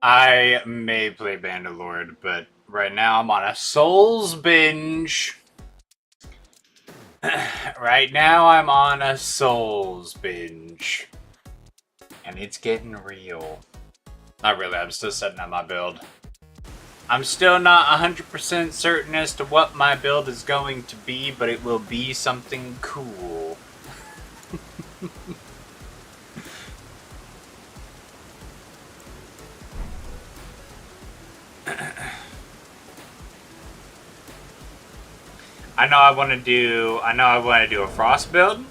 I may play Bandalord, but right now I'm on a Souls binge. Right now I'm on a Souls binge. And it's getting real. Not really, I'm still setting up my build. I'm still not 100% certain as to what my build is going to be, but it will be something cool. I know I want to do a frost build.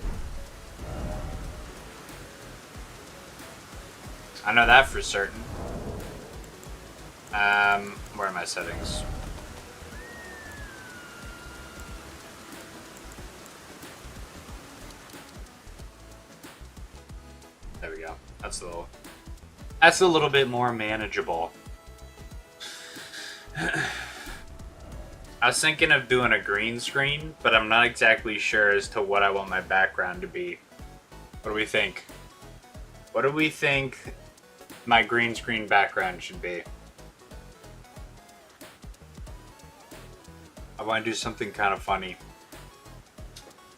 I know that for certain. Where are my settings? There we go. That's a little bit more manageable. I was thinking of doing a green screen, but I'm not exactly sure as to what I want my background to be. What do we think? What do we think my green screen background should be? I want to do something kind of funny,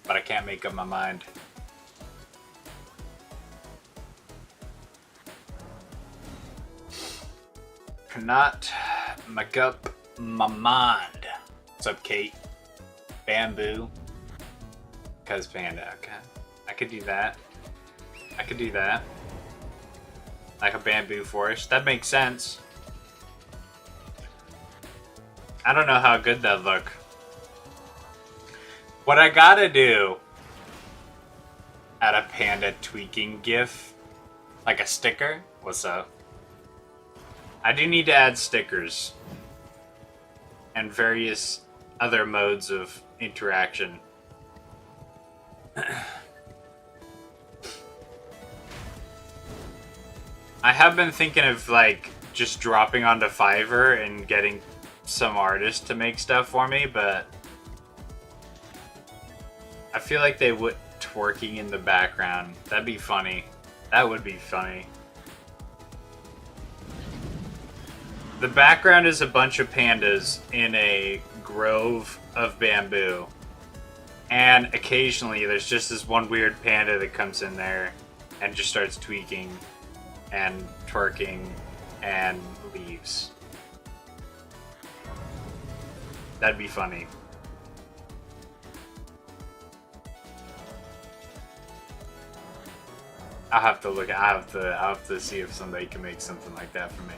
but I can't make up my mind. Cannot make up my mind. What's up, Kate? Bamboo. Cuz Panda. Okay. I could do that. I could do that. Like a bamboo forest. That makes sense. I don't know how good that look. What I gotta do, add a panda tweaking gif, like a sticker. What's up? I do need to add stickers and various other modes of interaction. I have been thinking of like just dropping onto Fiverr and getting some artists to make stuff for me, but I feel like they would twerking in the background. That'd be funny. That would be funny. The background is a bunch of pandas in a grove of bamboo. And occasionally there's just this one weird panda that comes in there and just starts tweaking and twerking and leaves. That'd be funny. I'll have to look. I'll have to see if somebody can make something like that for me.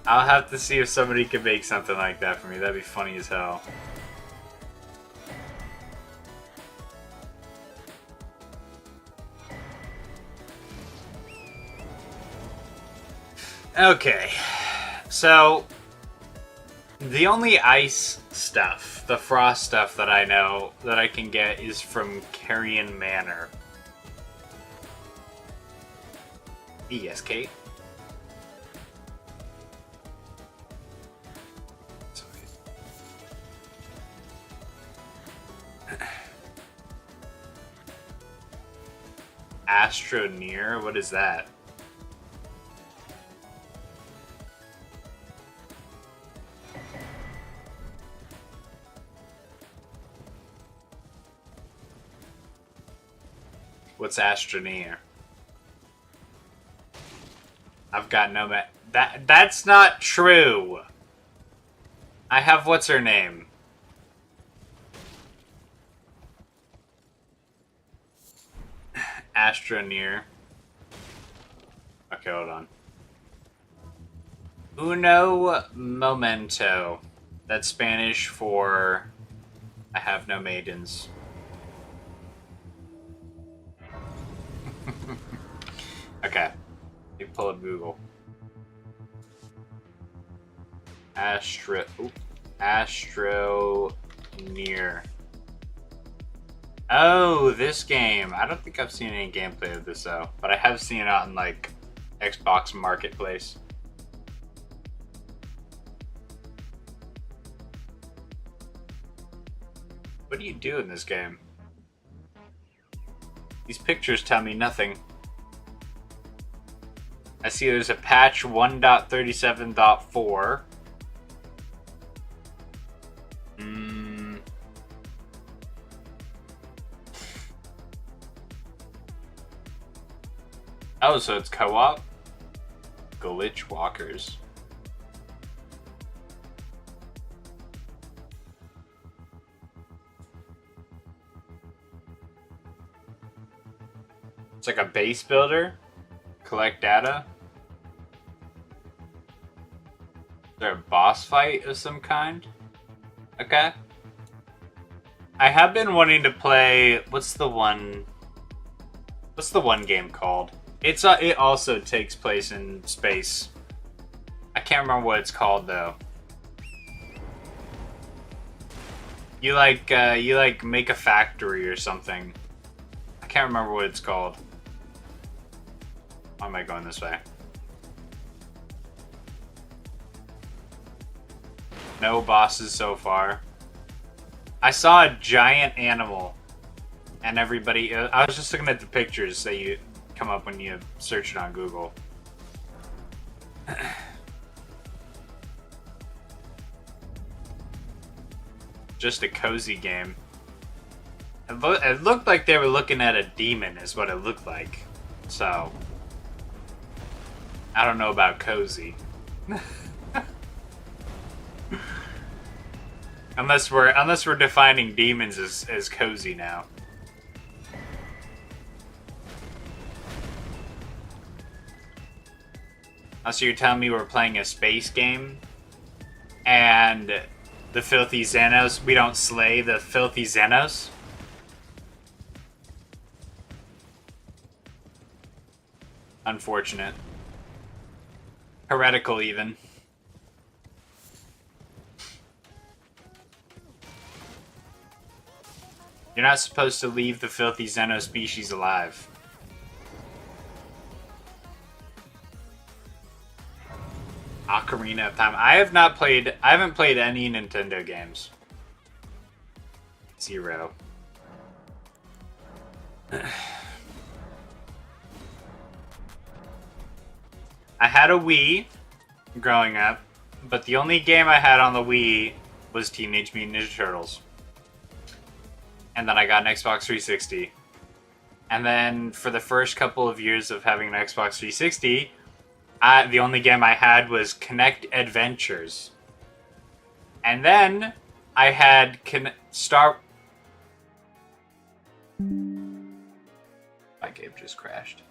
I'll have to see if somebody can make something like that for me. That'd be funny as hell. Okay, so the only ice stuff, the frost stuff that I know that I can get is from Carrion Manor. Yes, Kate. Astroneer? What is that? What's Astroneer? I've got no that's not true. I have what's her name? Astroneer. Okay, hold on. Uno momento. That's Spanish for I have no maidens. Okay. You pull up Google. Astro Near. Oh, this game. I don't think I've seen any gameplay of this though, but I have seen it out in like Xbox Marketplace. What do you do in this game? These pictures tell me nothing. I see there's a patch 1.37.4. Oh, so it's co-op? Glitch walkers. It's like a base builder. Collect data. Is there a boss fight of some kind? Okay. I have been wanting to play... What's the one game called? It also takes place in space. I can't remember what it's called though. You like make a factory or something. I can't remember what it's called. Why am I going this way? No bosses so far. I saw a giant animal, and everybody. I was just looking at the pictures that you come up when you search it on Google. Just a cozy game. It looked like they were looking at a demon, is what it looked like. So, I don't know about cozy. unless we're defining demons as cozy now. So you're telling me we're playing a space game, and the filthy Xenos, we don't slay the filthy Xenos? Unfortunate. Heretical, even. You're not supposed to leave the filthy Xeno species alive. Ocarina of Time. I haven't played any Nintendo games. 0. I had a Wii growing up, but the only game I had on the Wii was Teenage Mutant Ninja Turtles. And then I got an Xbox 360. And then for the first couple of years of having an Xbox 360, the only game I had was Kinect Adventures. And then I had My game just crashed.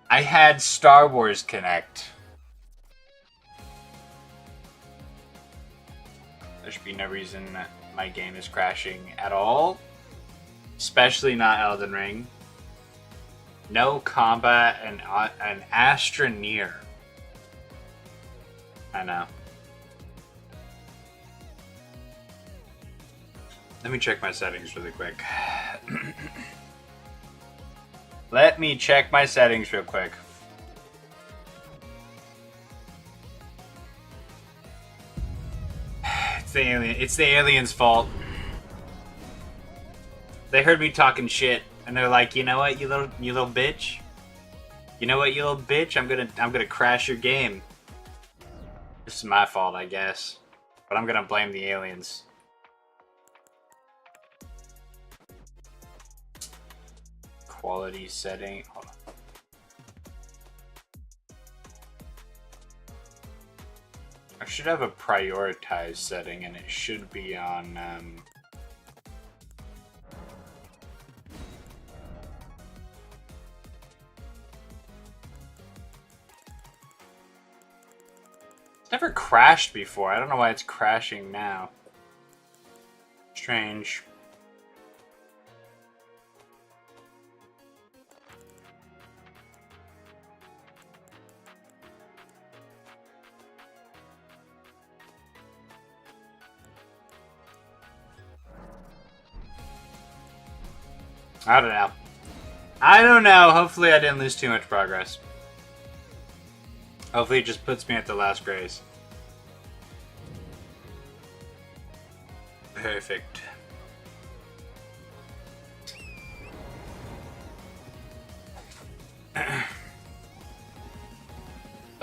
I had Star Wars Kinect. There should be no reason my game is crashing at all. Especially not Elden Ring. No combat and an Astroneer. I know. Let me check my settings really quick. Let me check my settings real quick. It's the aliens' fault. They heard me talking shit, and they're like, "You know what, you little bitch? You know what, you little bitch? I'm gonna crash your game." This is my fault, I guess, but I'm gonna blame the aliens. Quality setting. Hold on. I should have a prioritized setting, and it should be on. It's never crashed before. I don't know why it's crashing now. Strange. I don't know. I don't know. Hopefully I didn't lose too much progress. Hopefully it just puts me at the last grace. Perfect.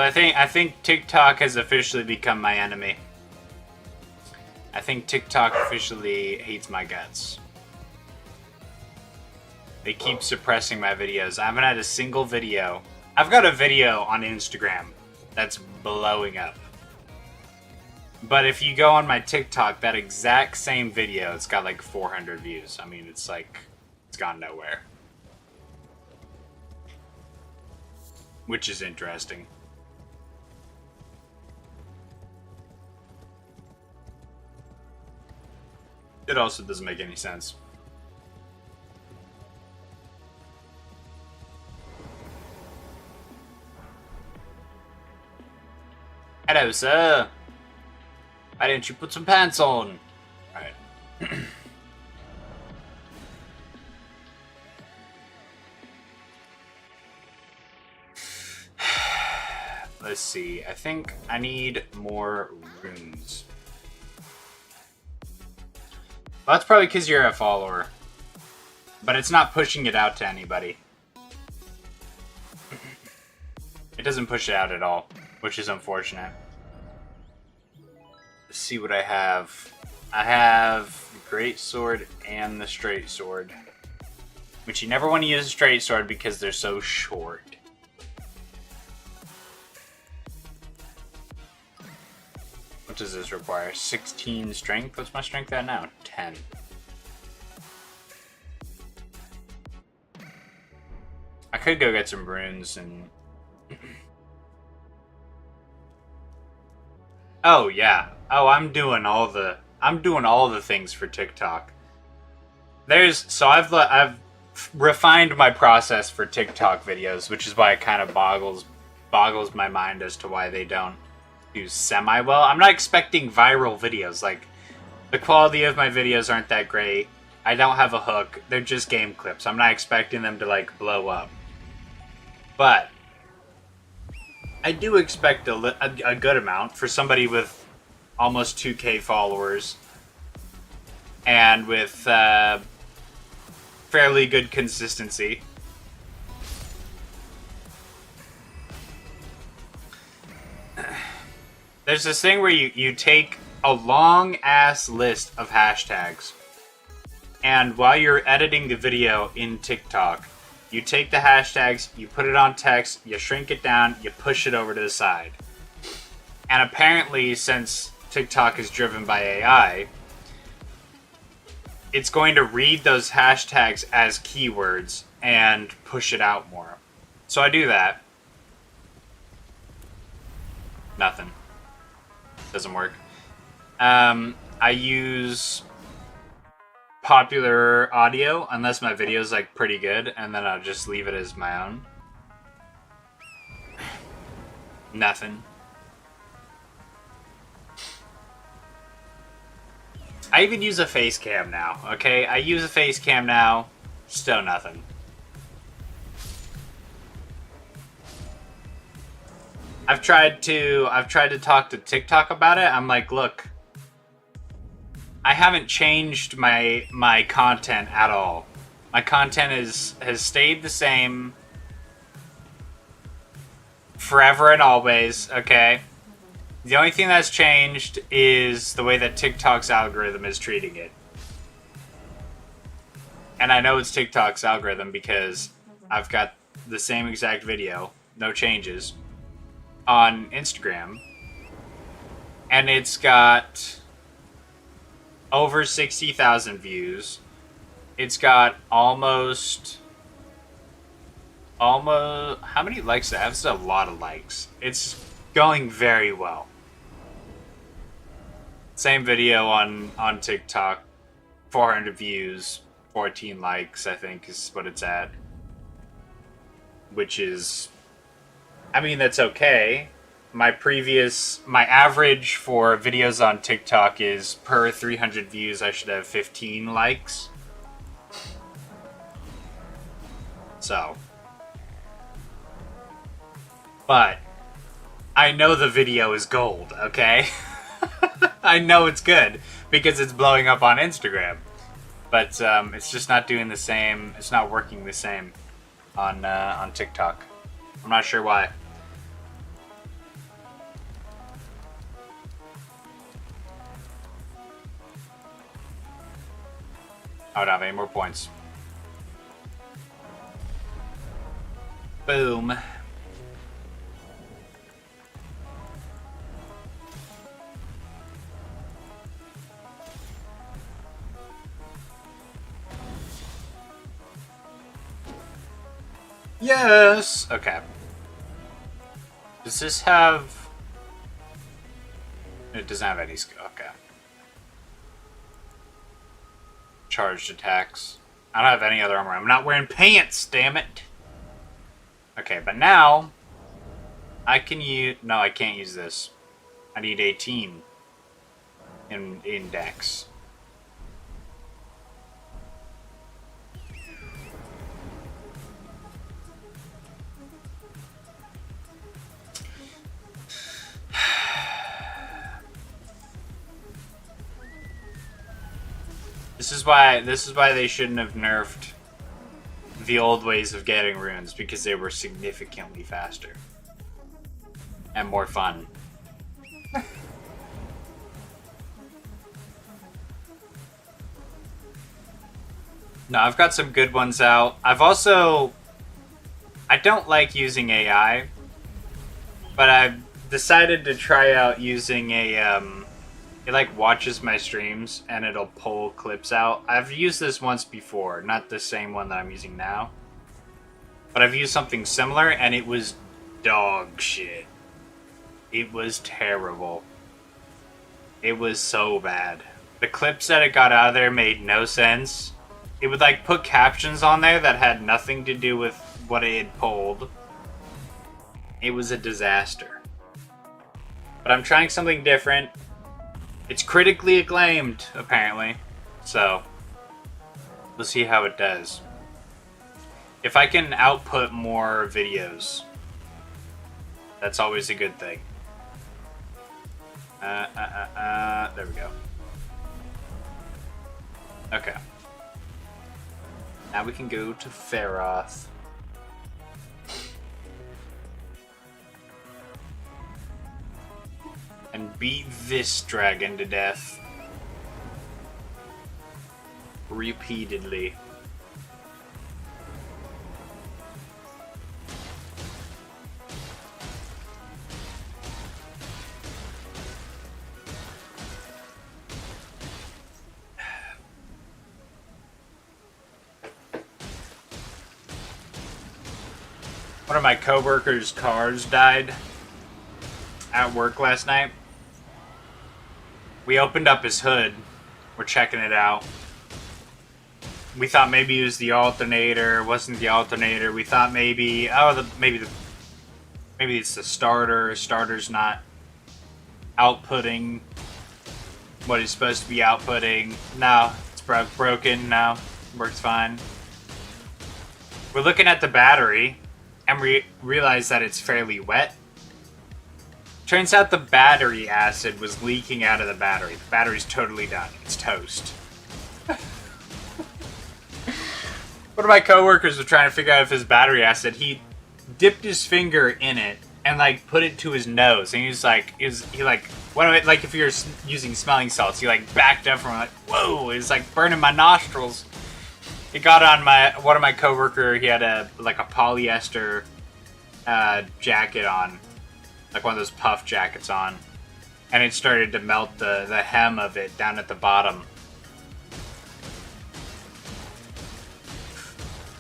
I think TikTok has officially become my enemy. I think TikTok officially hates my guts. They keep suppressing my videos. I haven't had a single video. I've got a video on Instagram that's blowing up. But if you go on my TikTok, that exact same video, it's got like 400 views. I mean, it's like, it's gone nowhere. Which is interesting. It also doesn't make any sense. Hello, sir. Why didn't you put some pants on? Alright. Let's see. I think I need more runes. Well, that's probably because you're a follower. But it's not pushing it out to anybody. It doesn't push it out at all, which is unfortunate. Let's see what I have. I have the great sword and the straight sword. Which you never want to use a straight sword because they're so short. What does this require? 16 strength? What's my strength at now? 10. I could go get some runes and... Oh yeah. Oh, I'm doing all the things for TikTok. I've refined my process for TikTok videos, which is why it kind of boggles my mind as to why they don't do semi-well. I'm not expecting viral videos. Like, the quality of my videos aren't that great. I don't have a hook. They're just game clips. I'm not expecting them to, like, blow up. But I do expect a good amount for somebody with almost 2K followers and with fairly good consistency. There's this thing where you take a long-ass list of hashtags, and while you're editing the video in TikTok, you take the hashtags, you put it on text, you shrink it down, you push it over to the side. And apparently, since TikTok is driven by AI, it's going to read those hashtags as keywords and push it out more. So I do that. Nothing. Doesn't work. I use popular audio unless my video is like pretty good, and then I'll just leave it as my own. Nothing. I even use a face cam now, okay? I use a face cam now, still nothing. I've tried to talk to TikTok about it. I'm like, look, I haven't changed my content at all. My content has stayed the same forever and always, okay? The only thing that's changed is the way that TikTok's algorithm is treating it. And I know it's TikTok's algorithm because I've got the same exact video, no changes, on Instagram. And it's got over 60,000 views. It's got almost... how many likes does it have? It's a lot of likes. It's going very well. Same video on TikTok. 400 views, 14 likes, I think, is what it's at. Which is... I mean, that's okay. My average for videos on TikTok is per 300 views, I should have 15 likes. So. But I know the video is gold, okay? I know it's good because it's blowing up on Instagram. But it's just not doing the same. It's not working the same on TikTok. I'm not sure why. I don't have any more points. Boom. Yes! Okay. Does this have... It doesn't have any skill. Okay. Charged attacks. I don't have any other armor. I'm not wearing pants, damn it! Okay, but now... I can use... No, I can't use this. I need 18 in dex. This is why they shouldn't have nerfed the old ways of getting runes, because they were significantly faster and more fun. No, I've got some good ones out. I don't like using AI, but I've decided to try out using it like watches my streams and it'll pull clips out. I've used this once before, not the same one that I'm using now, but I've used something similar and it was dog shit. It was terrible. It was so bad. The clips that it got out of there made no sense. It would like put captions on there that had nothing to do with what it had pulled. It was a disaster. But I'm trying something different. It's critically acclaimed, apparently. So, we'll see how it does. If I can output more videos, that's always a good thing. There we go. Okay. Now we can go to Feroth. And beat this dragon to death. Repeatedly. One of my coworkers' cars died at work last night. We opened up his hood. We're checking it out. We thought maybe it was the alternator. It wasn't the alternator. We thought maybe maybe it's the starter. Starter's not outputting what it's supposed to be outputting. No, it's broken. No, works fine. We're looking at the battery and we realize that it's fairly wet. Turns out the battery acid was leaking out of the battery. The battery's totally done. It's toast. One of my coworkers was trying to figure out if his battery acid, he dipped his finger in it and like put it to his nose, and he like if you're using smelling salts, he like backed up from it, like, whoa, it's like burning my nostrils. It got on one of my coworker. He had a polyester jacket on, like one of those puff jackets on, and it started to melt the hem of it down at the bottom.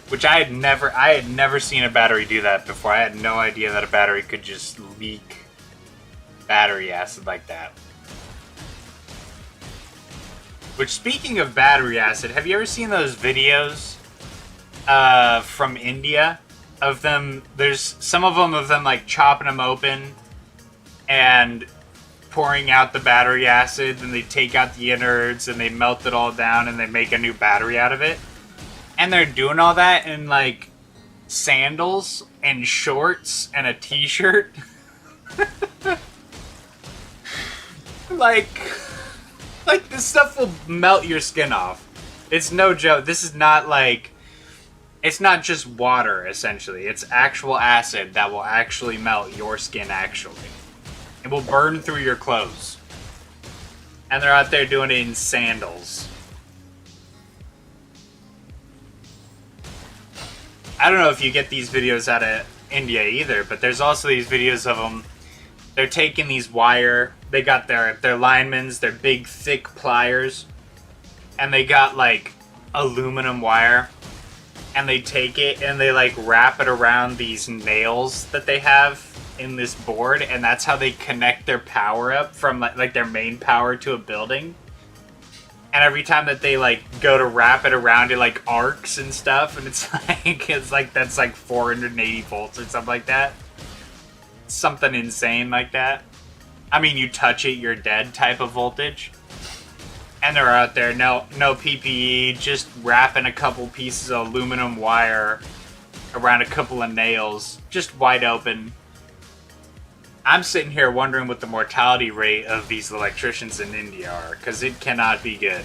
Which I had never seen a battery do that before. I had no idea that a battery could just leak battery acid like that. Which, speaking of battery acid, have you ever seen those videos from India of them? There's some of them like chopping them open and pouring out the battery acid, and they take out the innards and they melt it all down and they make a new battery out of it. And they're doing all that in like sandals and shorts and a t-shirt. Like this stuff will melt your skin off. It's no joke. This is not like, it's not just water, essentially. It's actual acid that will actually melt your skin, actually. It will burn through your clothes. And they're out there doing it in sandals. I don't know if you get these videos out of India either, but there's also these videos of them. They're taking these wire. They got their linemen's, their big thick pliers, and they got like aluminum wire, and they take it and they like wrap it around these nails that they have in this board, and that's how they connect their power up from like their main power to a building. And every time that they like go to wrap it around, it like arcs and stuff, and it's like that's like 480 volts or something like that. Something insane like that. I mean, you touch it, you're dead type of voltage. And they're out there, no PPE, just wrapping a couple pieces of aluminum wire around a couple of nails, just wide open. I'm sitting here wondering what the mortality rate of these electricians in India are, because it cannot be good.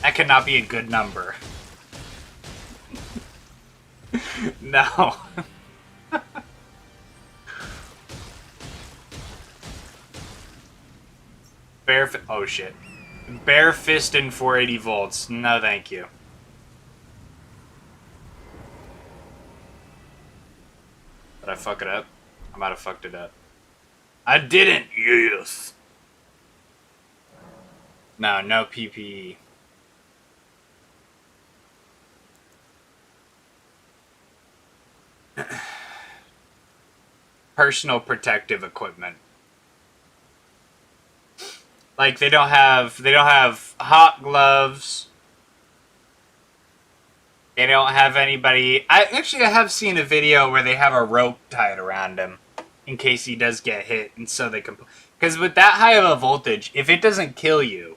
That cannot be a good number. No. Oh shit. Bare fist and 480 volts. No thank you. Did I fuck it up? I might have fucked it up. I didn't, yes. No PPE. Personal protective equipment. Like they don't have hot gloves. They don't have anybody. I have seen a video where they have a rope tied around him in case he does get hit, and so they can. Because with that high of a voltage, if it doesn't kill you,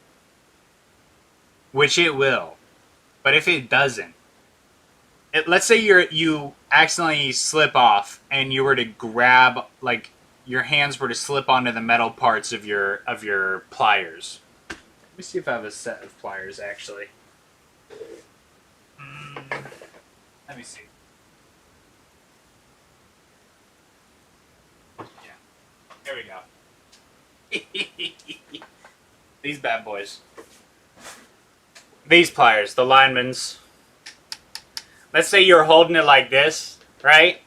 which it will, but if it doesn't, let's say you accidentally slip off and you were to grab, like your hands were to slip onto the metal parts of your pliers. Let me see if I have a set of pliers actually. Let me see. Yeah. Here we go. These bad boys. These pliers, the linemen's. Let's say you're holding it like this, right?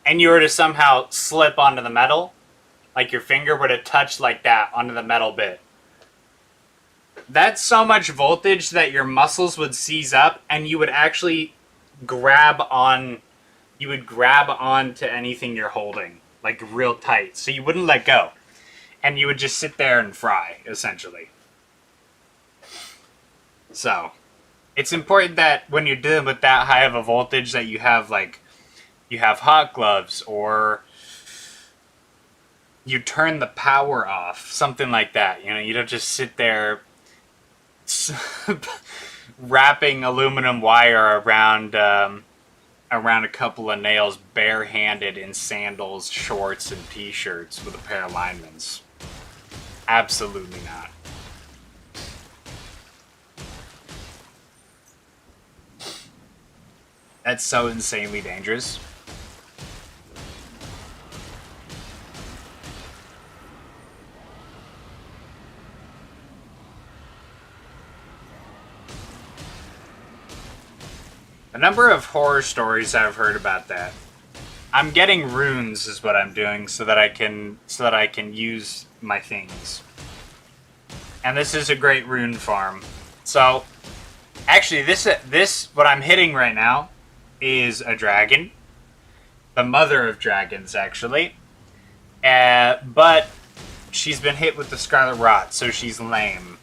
And you were to somehow slip onto the metal, like your finger were to touch like that onto the metal bit. That's so much voltage that your muscles would seize up and you would actually grab onto anything you're holding, like real tight. So you wouldn't let go. And you would just sit there and fry, essentially. So, it's important that when you're dealing with that high of a voltage that you have hot gloves, or you turn the power off, something like that. You know, you don't just sit there wrapping aluminum wire around a couple of nails barehanded in sandals, shorts, and t-shirts with a pair of linemen's. Absolutely not. That's so insanely dangerous. A number of horror stories I've heard about that. I'm getting runes is what I'm doing so that I can use my things. And this is a great rune farm. So actually this what I'm hitting right now is a dragon. The mother of dragons, actually. But she's been hit with the scarlet rot, so she's lame.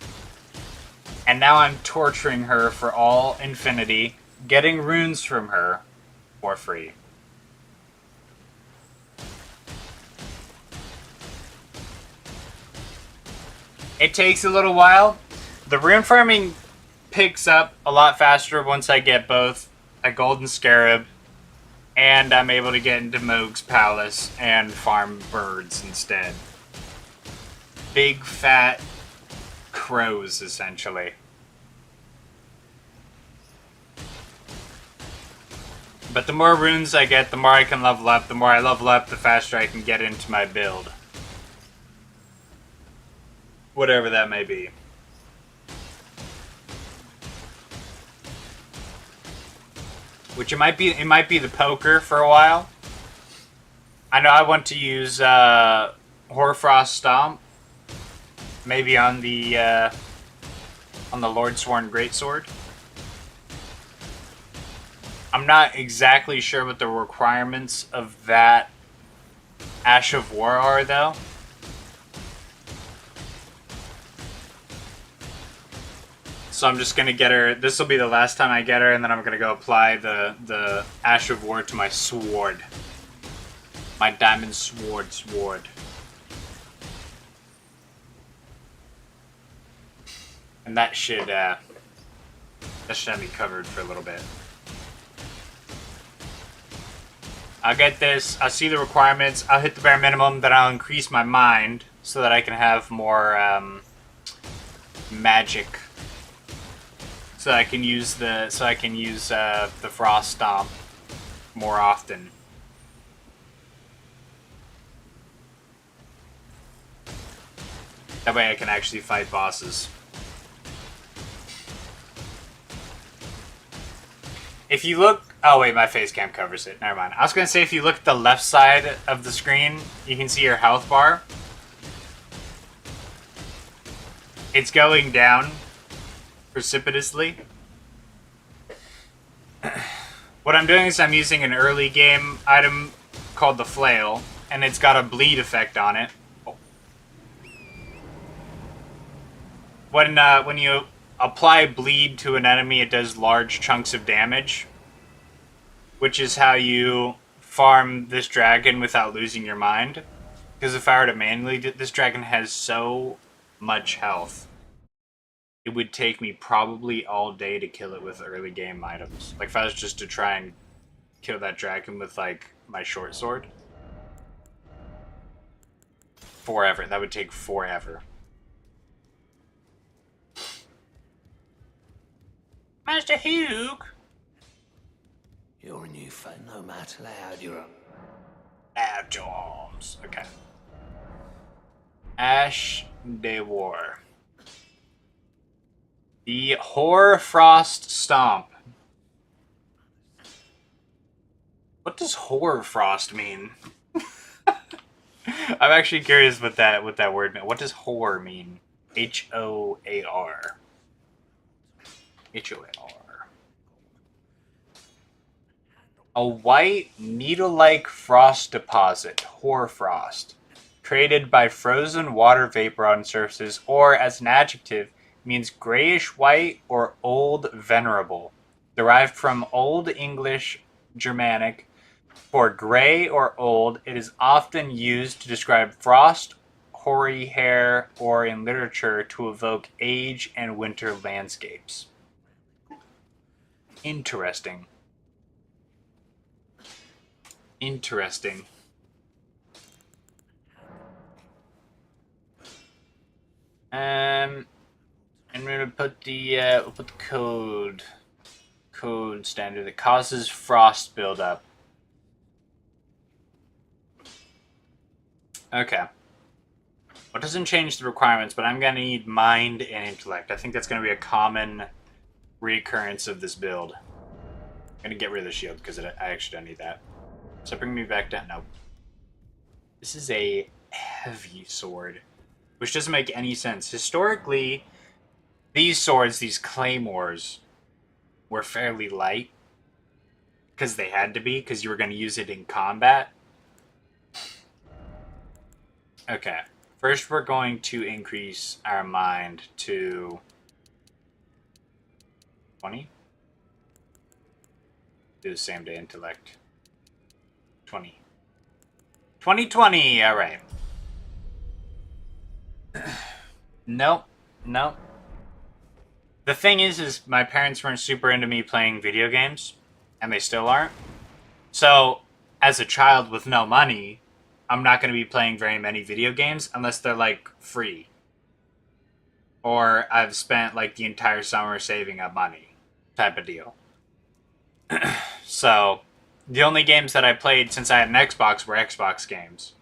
And now I'm torturing her for all infinity, getting runes from her for free. It takes a little while. The rune farming picks up a lot faster once I get both a golden scarab and I'm able to get into Moog's palace and farm birds instead. Big fat crows, essentially. But the more runes I get, the more I can level up. The more I level up, the faster I can get into my build. Whatever that may be. which it might be the poker for a while. I know I want to use Hoarfrost Stomp, maybe on the Lordsworn Greatsword. I'm not exactly sure what the requirements of that Ash of War are, though. So I'm just gonna get her. This will be the last time I get her, and then I'm gonna go apply the Ash of War to my sword, my diamond sword. And that should have me covered for a little bit. I'll get this. I'll see the requirements. I'll hit the bare minimum. Then I'll increase my mind so that I can have more magic. So I can use the Frost Stomp more often. That way I can actually fight bosses. If you look... Oh wait, my face cam covers it. Never mind. I was going to say, if you look at the left side of the screen, you can see your health bar. It's going down precipitously. What I'm doing is I'm using an early game item called the Flail, and it's got a bleed effect on it. When you apply bleed to an enemy, it does large chunks of damage, which is how you farm this dragon without losing your mind. Because if I were to manually do this dragon has so much health, it would take me probably all day to kill it with early game items. Like if I was just to try and kill that dragon with like my short sword. Forever. That would take forever. Master Hugh! You're a new fan, no matter loud you're up. Loud your arms. Okay. Ash de War. The Hoarfrost Stomp. What does Hoarfrost mean? I'm actually curious what that word means. What does Hoar mean? H-O-A-R. H-O-A-R. A white, needle-like frost deposit, hoarfrost, created by frozen water vapor on surfaces, or as an adjective, means grayish-white or old venerable, derived from Old English Germanic. For gray or old, it is often used to describe frost, hoary hair, or in literature to evoke age and winter landscapes. Interesting. Interesting. I'm gonna put the we'll put the code standard that causes frost buildup. Okay. Well, it doesn't change the requirements, but I'm gonna need mind and intellect. I think that's gonna be a common recurrence of this build. I'm gonna get rid of the shield because I actually don't need that. So bring me back down. Nope. This is a heavy sword, which doesn't make any sense. Historically, these swords, these claymores, were fairly light because they had to be, because you were going to use it in combat. Okay. First, we're going to increase our mind to 20. Do the same to intellect. 20. 2020, alright. Nope. Nope. The thing is my parents weren't super into me playing video games, and they still aren't. So, as a child with no money, I'm not going to be playing very many video games unless they're, like, free. Or I've spent, like, the entire summer saving up money type of deal. So, the only games that I played since I had an Xbox were Xbox games.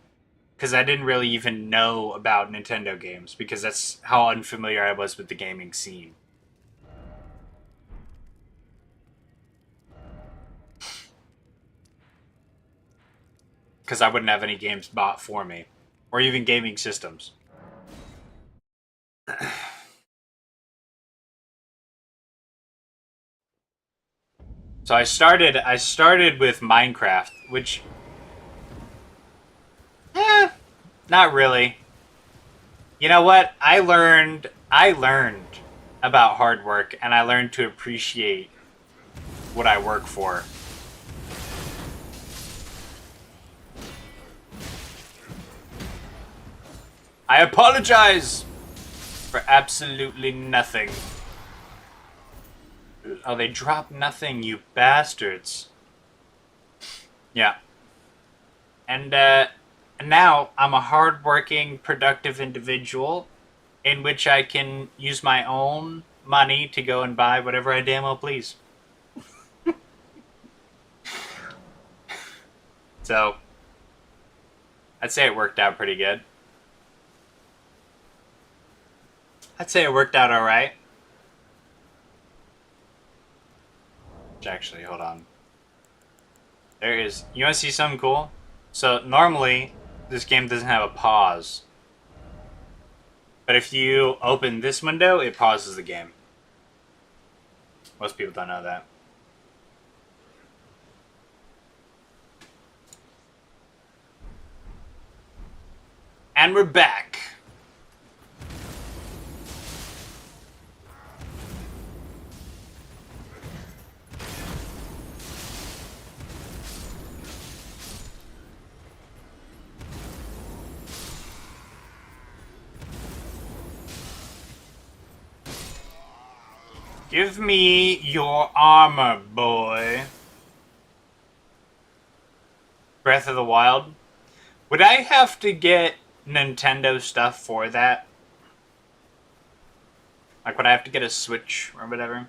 Because I didn't really even know about Nintendo games, because that's how unfamiliar I was with the gaming scene. because I wouldn't have any games bought for me, or even gaming systems. So I started with Minecraft, which, not really. You know what? I learned about hard work, and I learned to appreciate what I work for. I apologize for absolutely nothing. Oh, they dropped nothing, you bastards. Yeah. And now I'm a hardworking, productive individual in which I can use my own money to go and buy whatever I damn well please. So, I'd say it worked out pretty good. I'd say it worked out alright. Actually, hold on. There is... You want to see something cool? So, normally, this game doesn't have a pause. But if you open this window, it pauses the game. Most people don't know that. And we're back. Give me your armor, boy. Breath of the Wild. Would I have to get Nintendo stuff for that? Like, would I have to get a Switch or whatever?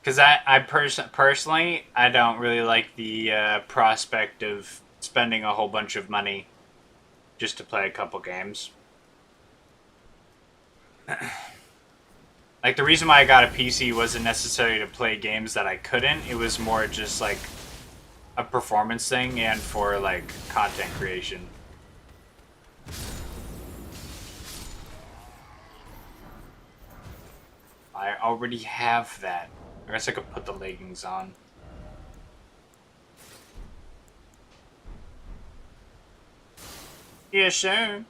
Because personally, I don't really like the prospect of spending a whole bunch of money just to play a couple games. Like, the reason why I got a PC wasn't necessarily to play games that I couldn't. It was more just, like, a performance thing and for, like, content creation. I already have that. I guess I could put the leggings on. Yeah, sure.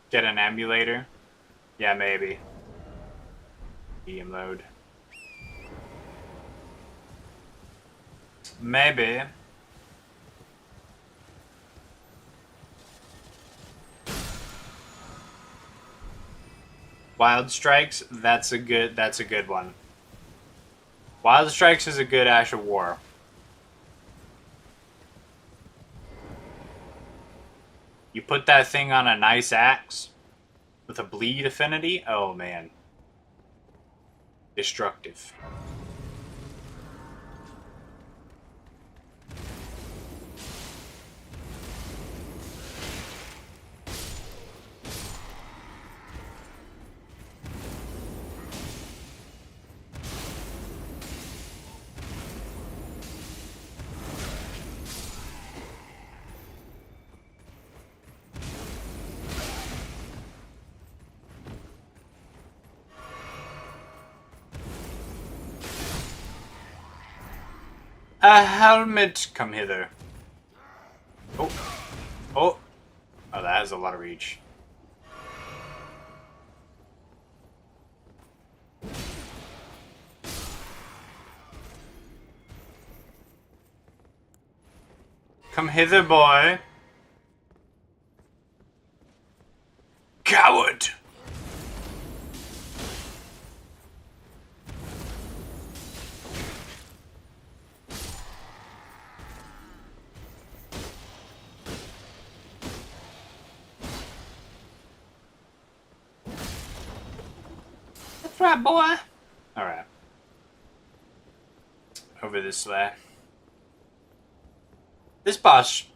Get an emulator? Yeah, maybe. Medium load. Maybe. Wild Strikes, that's a good one. Wild Strikes is a good Ash of War. You put that thing on a nice axe with a bleed affinity, oh man. Destructive. A helmet, come hither. Oh. Oh. Oh, that has a lot of reach. Come hither, boy. Coward! That's right, boy. Alright. Over this way. This boss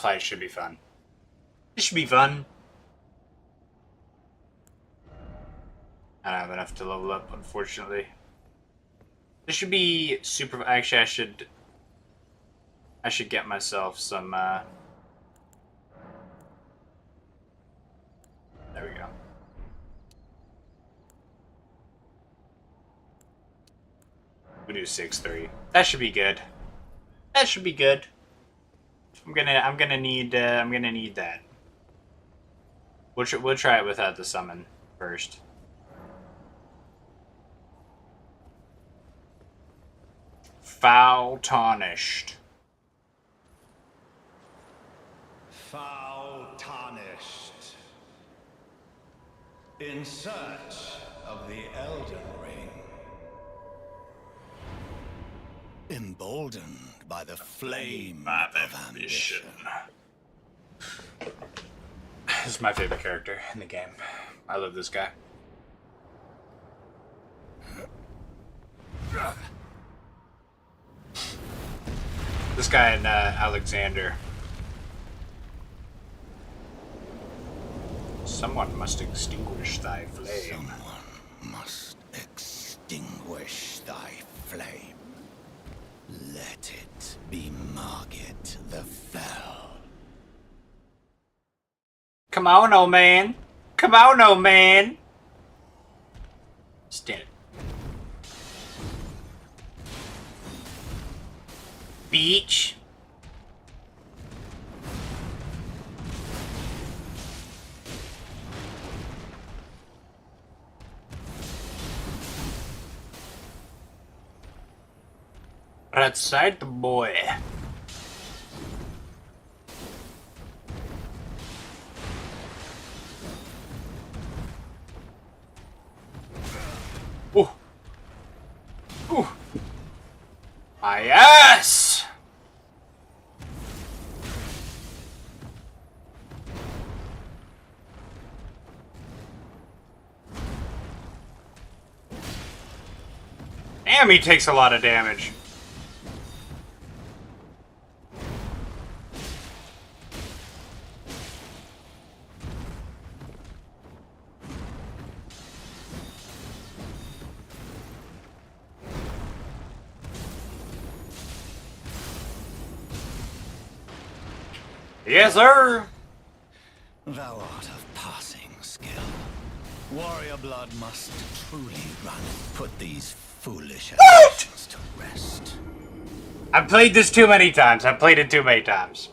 fight should be fun. This should be fun. I don't have enough to level up, unfortunately. This should be super... Actually, I should get myself some, There we go. We do 6-3. That should be good. That should be good. I'm gonna need that. We'll try it without the summon first. Foul tarnished. Foul tarnished. In search of the Elden Ring. Emboldened by the flame of ambition. This is my favorite character in the game. I love this guy. This guy and Alexander. Someone must extinguish thy flame. Someone must extinguish thy flame. Let it be Margit the Fell. Come on, old man. Come on, old man. Stand it. Beach. Outside the boy. Ooh. Ooh. My ass! Damn, he takes a lot of damage. Yes, sir! Thou art of passing skill. Warrior blood must truly run. Put these foolish ambitions to rest. I've played this too many times. I've played it too many times.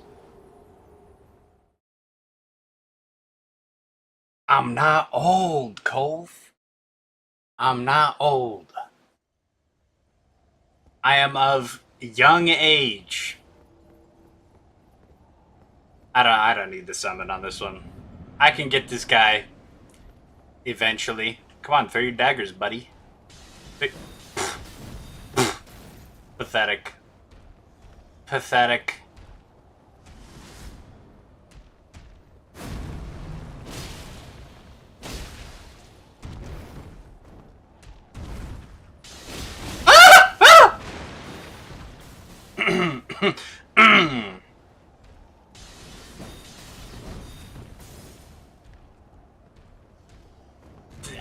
I'm not old, Cove. I'm not old. I am of young age. I don't need the summon on this one. I can get this guy eventually. Come on, throw your daggers, buddy. Pathetic. Pathetic.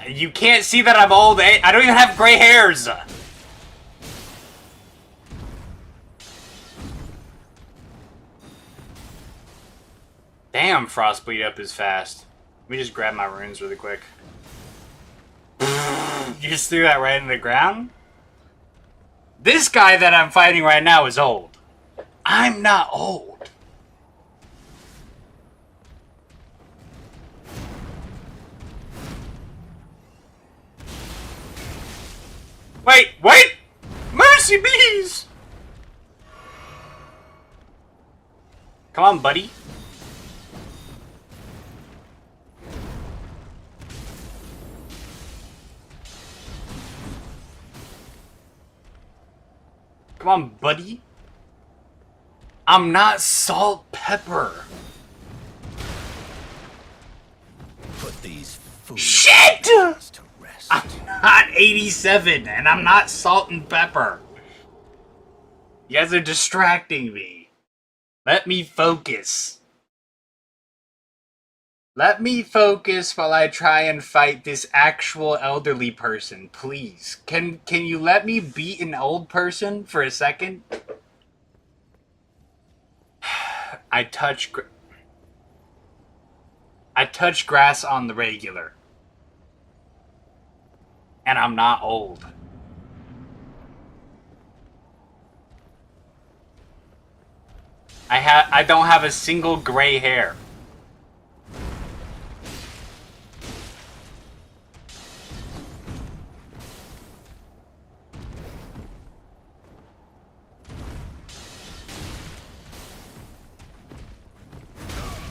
You can't see that I'm old. I don't even have gray hairs. Damn, Frostbleed up is fast. Let me just grab my runes really quick. You just threw that right in the ground? This guy that I'm fighting right now is old. I'm not old. Wait! Mercy, please! Come on, buddy. Come on, buddy. I'm not salt pepper. Put these foolish Shit! ambitions to rest. I'm not 87, and I'm not salt and pepper. You guys are distracting me. Let me focus. Let me focus while I try and fight this actual elderly person, please. Can you let me beat an old person for a second? I touch grass on the regular. And I'm not old. I don't have a single gray hair.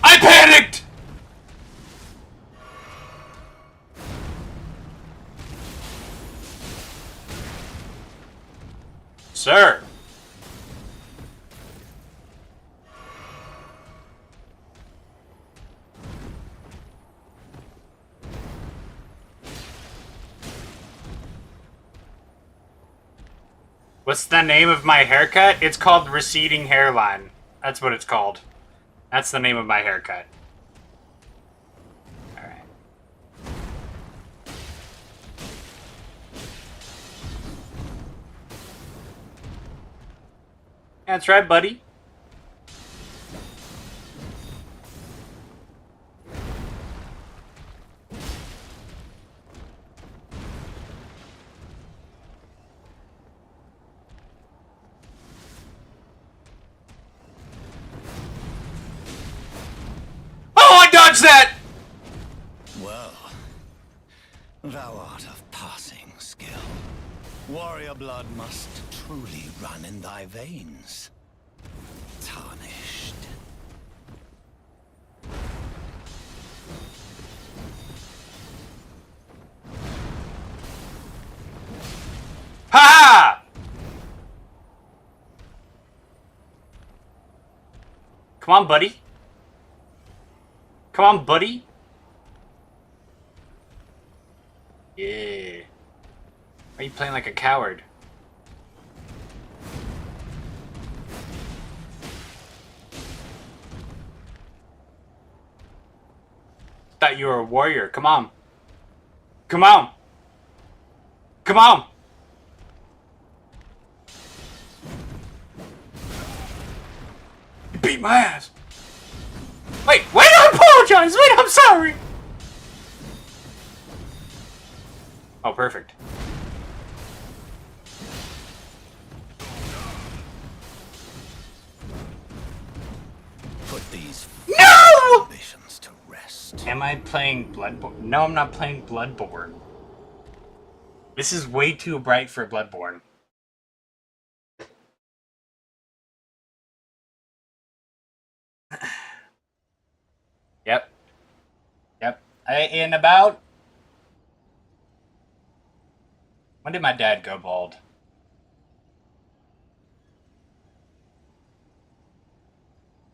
I panicked! Sir. What's the name of my haircut? It's called receding hairline. That's what it's called. That's the name of my haircut. Alright. That's right, buddy. Oh, I dodged that! Well, thou art of passing skill. Warrior blood must truly run in thy veins. Tarnished. Ha! Come on, buddy. Come on, buddy. Yeah. Why are you playing like a coward? Thought you were a warrior. Come on. Come on. Come on. You beat my ass. Wait, I apologize. Wait, I'm sorry. Oh, perfect. Put these No! ambitions to rest. Am I playing Bloodborne? No, I'm not playing Bloodborne. This is way too bright for Bloodborne. Yep. Yep. In about... When did my dad go bald?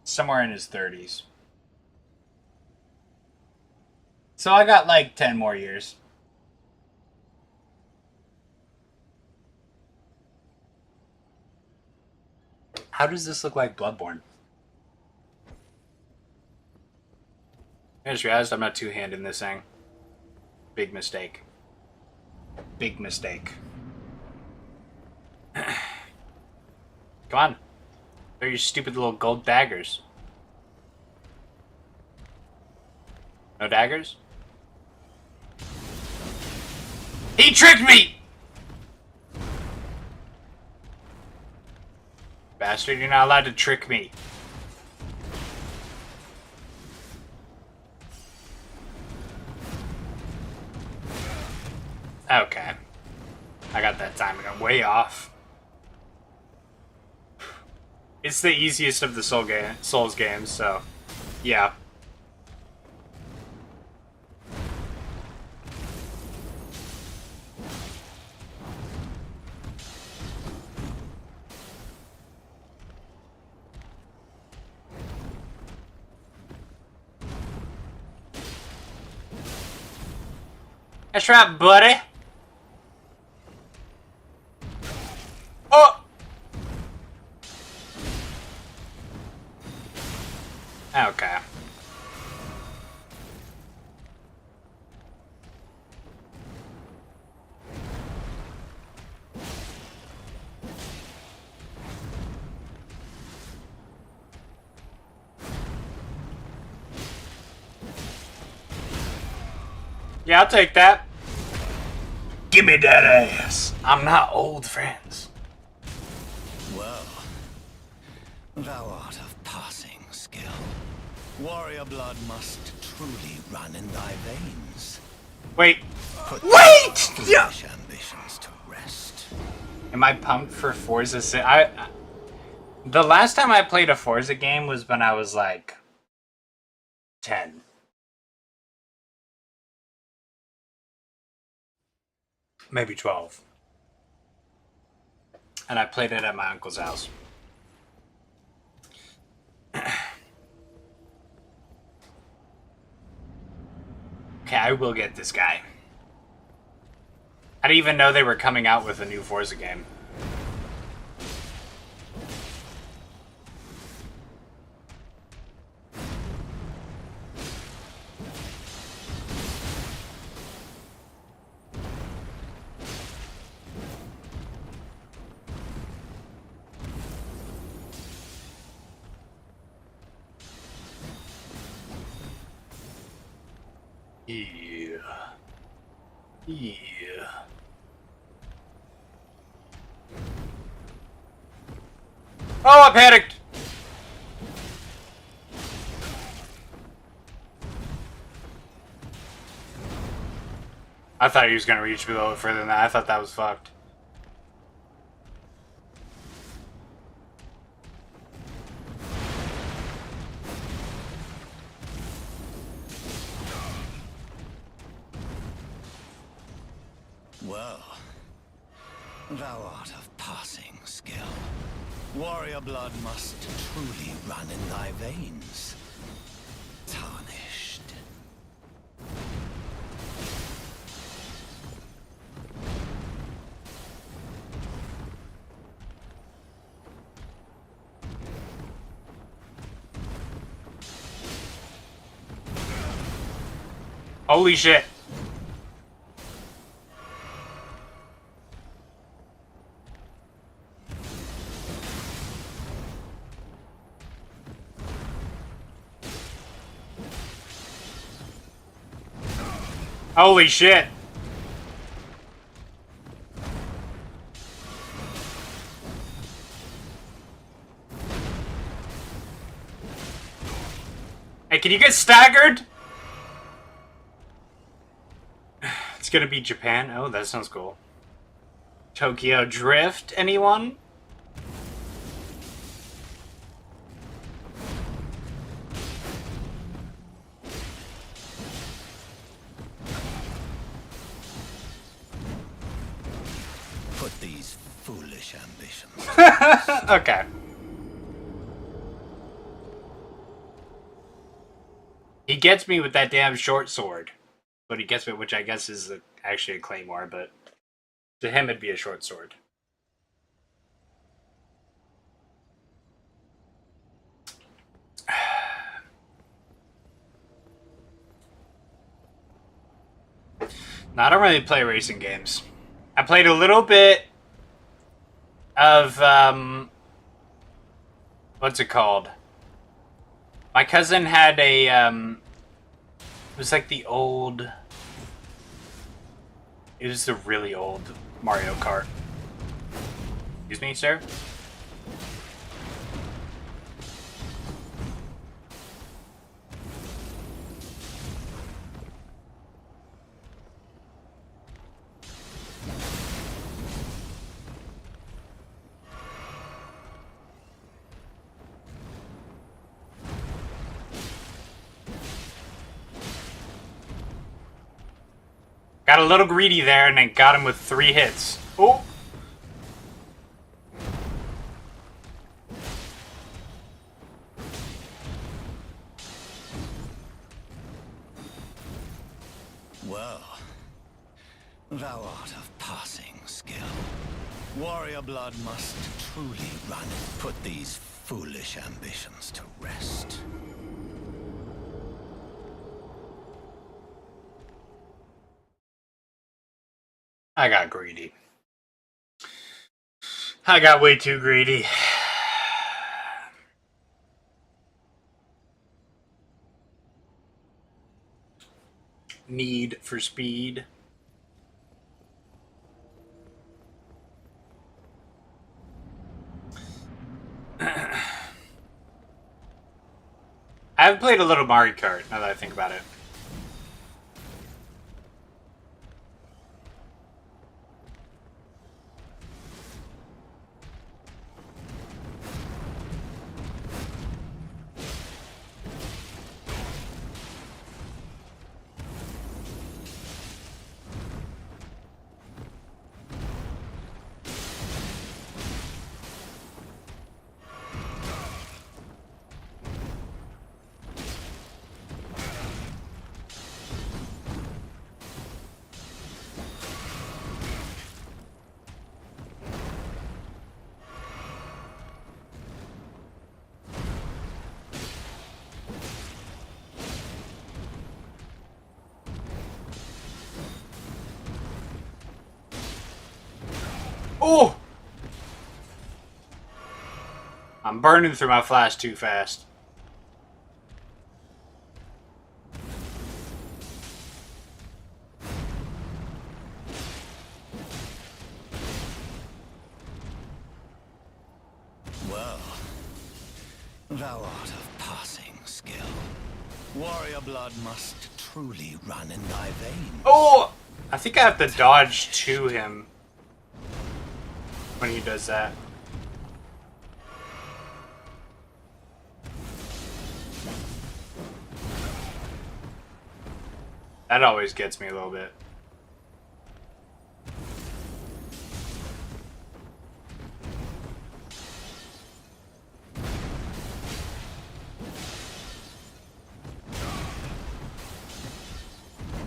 Somewhere in his 30s. So I got like 10 more years. How does this look like Bloodborne? I just realized I'm not two-handed this thing. Big mistake. Big mistake. Come on. They're your stupid little gold daggers. No daggers? He tricked me! Bastard, you're not allowed to trick me. Okay. I got that timing way off. It's the easiest of the Souls games, so yeah. That's right, buddy. Oh! Okay. Yeah, I'll take that. Give me that ass. I'm not old, friends. Well, thou art of passing skill. Warrior blood must truly run in thy veins. Wait. Put Wait! Yeah. foolish ambitions to rest. Am I pumped for Forza 6? The last time I played a Forza game was when I was like 10. Maybe 12. And I played it at my uncle's house. Okay, I will get this guy. I didn't even know they were coming out with a new Forza game. Yeah. Yeah. Oh, I panicked! I thought he was gonna reach me a little further than that. I thought that was fucked. Well, thou art of passing skill. Warrior blood must truly run in thy veins. Tarnished. Holy shit. Holy shit. Hey, can you get staggered? It's gonna be Japan. Oh, that sounds cool. Tokyo Drift, anyone? Put these foolish ambitions. Okay. He gets me with that damn short sword. But he gets me, which I guess is actually a claymore, but to him it'd be a short sword. Now, I don't really play racing games. I played a little bit of, what's it called? My cousin had a, it was like the old, it was the really old Mario Kart. Excuse me, sir? Got a little greedy there and then got him with 3 hits. Oh! Well, thou art of passing skill. Warrior blood must truly run. Put these foolish ambitions to rest. I got greedy. I got way too greedy. Need for Speed. I've played a little Mario Kart, now that I think about it. Oh! I'm burning through my flash too fast. Well, thou art of passing skill. Warrior blood must truly run in thy veins. Oh! I think I have to dodge to him when he does that. That always gets me a little bit.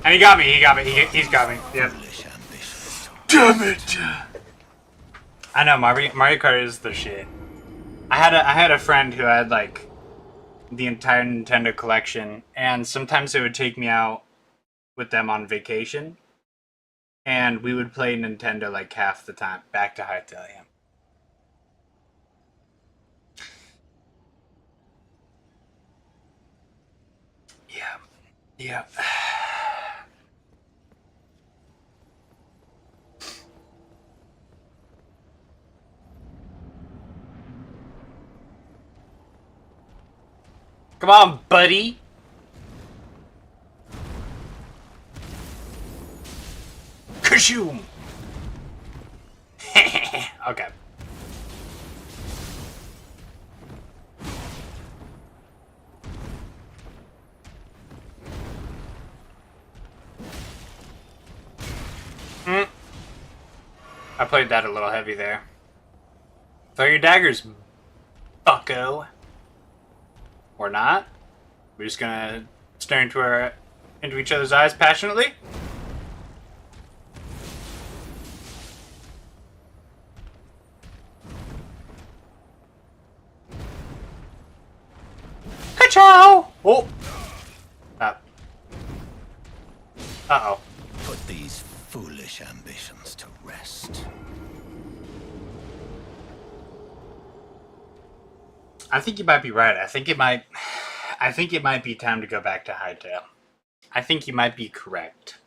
And he got me, he's got me. Yep. Foolish ambitions. Damn it! I know, Mario Kart is the shit. I had a friend who had, like, the entire Nintendo collection, and sometimes they would take me out with them on vacation, and we would play Nintendo, like, half the time. Back to Hytale. Yeah. Yeah. Come on, buddy. Kashoom. Okay. I played that a little heavy there. Throw your daggers, bucko. Or not. We're just gonna stare into each other's eyes passionately. Ka-chow! Oh! Uh-oh. Put these foolish ambitions to rest. I think you might be right. I think it might be time to go back to Hytale. I think you might be correct.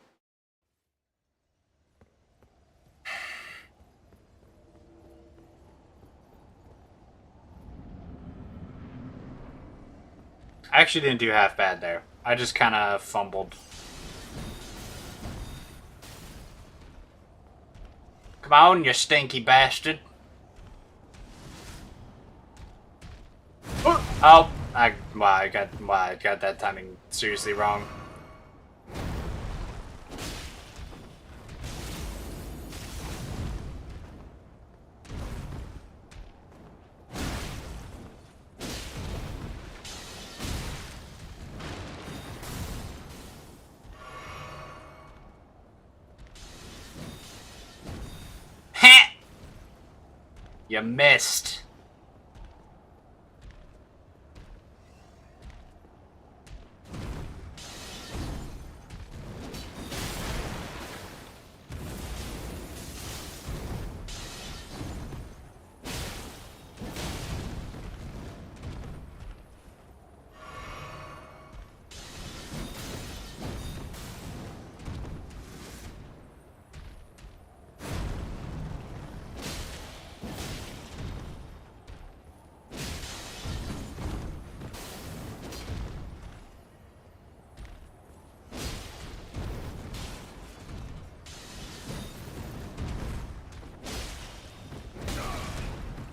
I actually didn't do half bad there. I just kind of fumbled. Come on, you stinky bastard. Oh, I got that timing seriously wrong. Heh! You missed.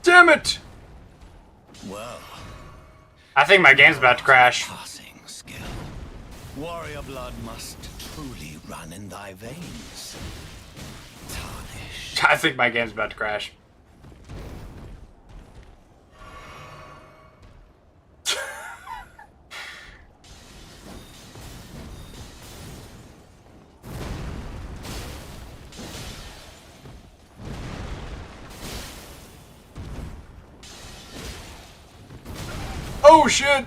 Damn it! Well, I think my game's about to crash. passing skill. Warrior blood must truly run in thy veins. Tarnished. I think my game's about to crash. Oh shit!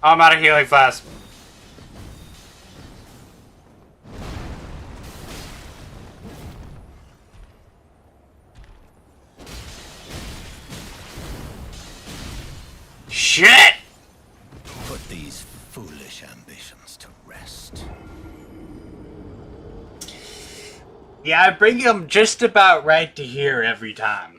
I'm out of healing fast. Shit! Put these foolish ambitions to rest. Yeah, I bring him just about right to here every time.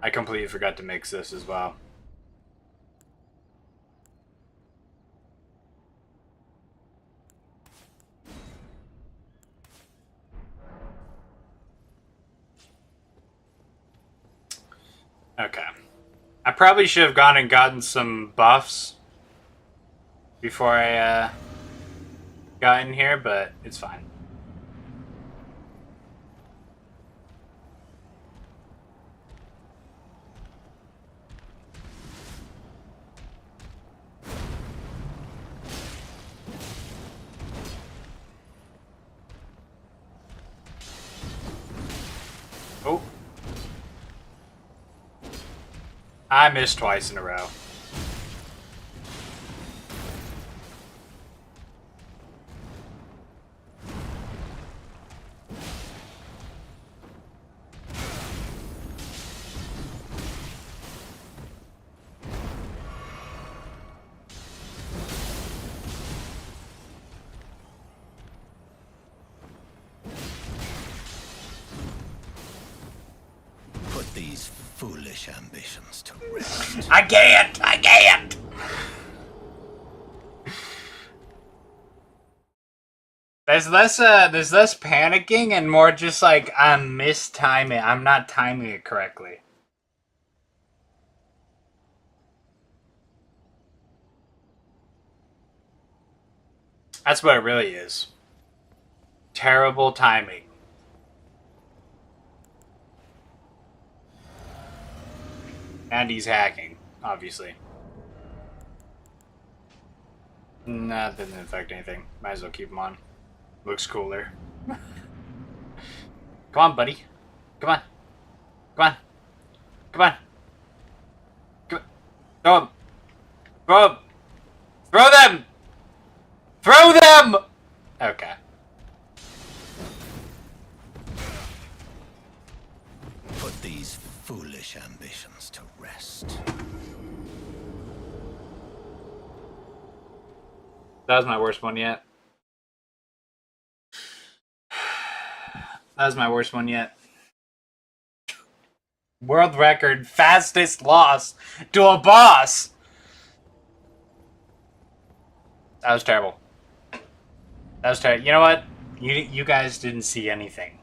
I completely forgot to mix this as well. Okay. I probably should have gone and gotten some buffs before I got in here, but it's fine. Oh. I missed twice in a row. Put these foolish ambitions to rest. I can't! I can't! There's less panicking and more just like I'm mistiming. I'm not timing it correctly. That's what it really is. Terrible timing. And he's hacking, obviously. Nah, that doesn't affect anything. Might as well keep him on. Looks cooler. Come on, buddy. Come on. Come on. Come on. Come on. Throw him. Throw him. Throw them! Throw them! Okay. Put these foolish ambitions to rest. That was my worst one yet. That was my worst one yet. World record fastest loss to a boss. That was terrible. That was terrible. You know what? You guys didn't see anything.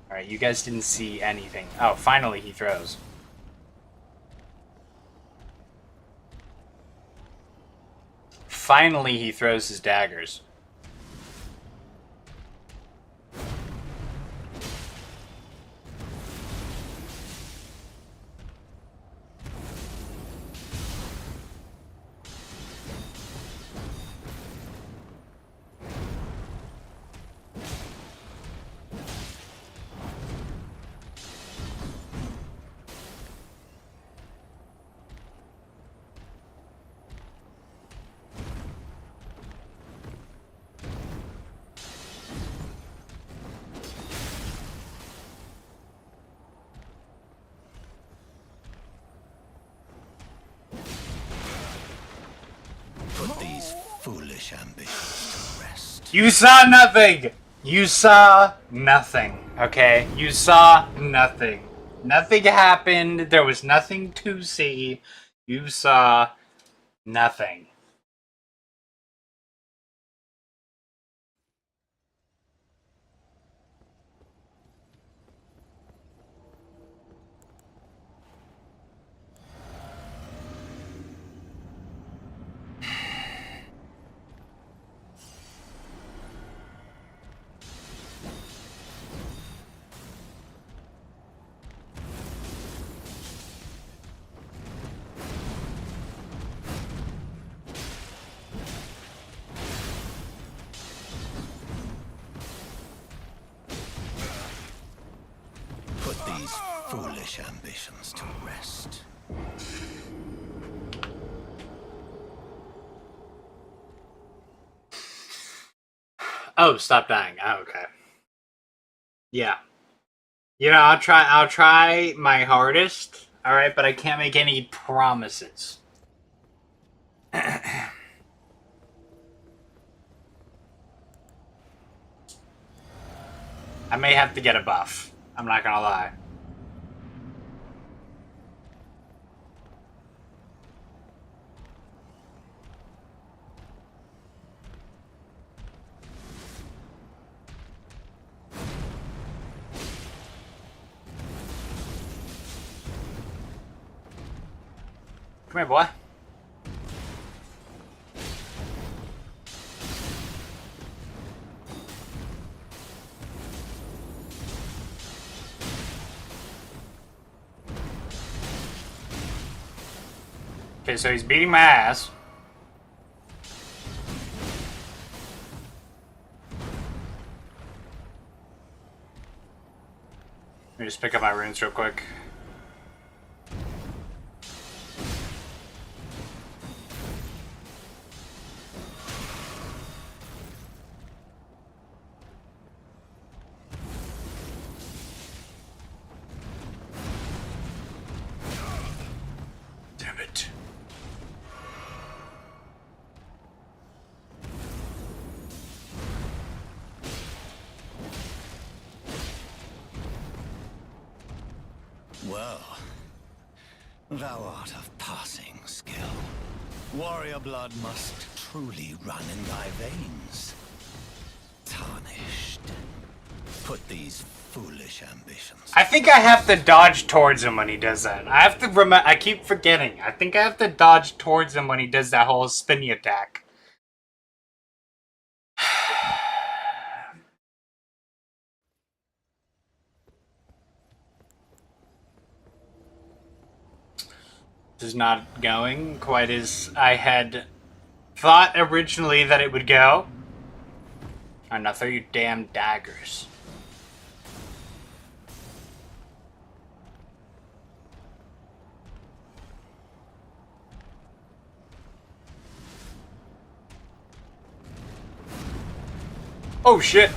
Alright, you guys didn't see anything. Oh, finally he throws. Finally he throws his daggers. Put these foolish ambitions to rest. You saw nothing! You saw nothing, okay? You saw nothing. Nothing happened. There was nothing to see. You saw nothing. Put these foolish ambitions to rest. Oh, stop dying. Oh, okay. Yeah. You know, I'll try my hardest, alright, but I can't make any promises. I may have to get a buff. I'm not gonna lie. Come here, boy. Okay, so he's beating my ass. Let me just pick up my runes real quick. Damn it. Well, thou art of passing skill. Warrior blood must truly run in thy veins. Tarnished. Put these foolish ambitions. I think I have to dodge towards him when he does that. I have to remember. I keep forgetting. I think I have to dodge towards him when he does that whole spinny attack. This is not going quite as I had thought originally that it would go. Alright, now throw your damn daggers. Oh shit!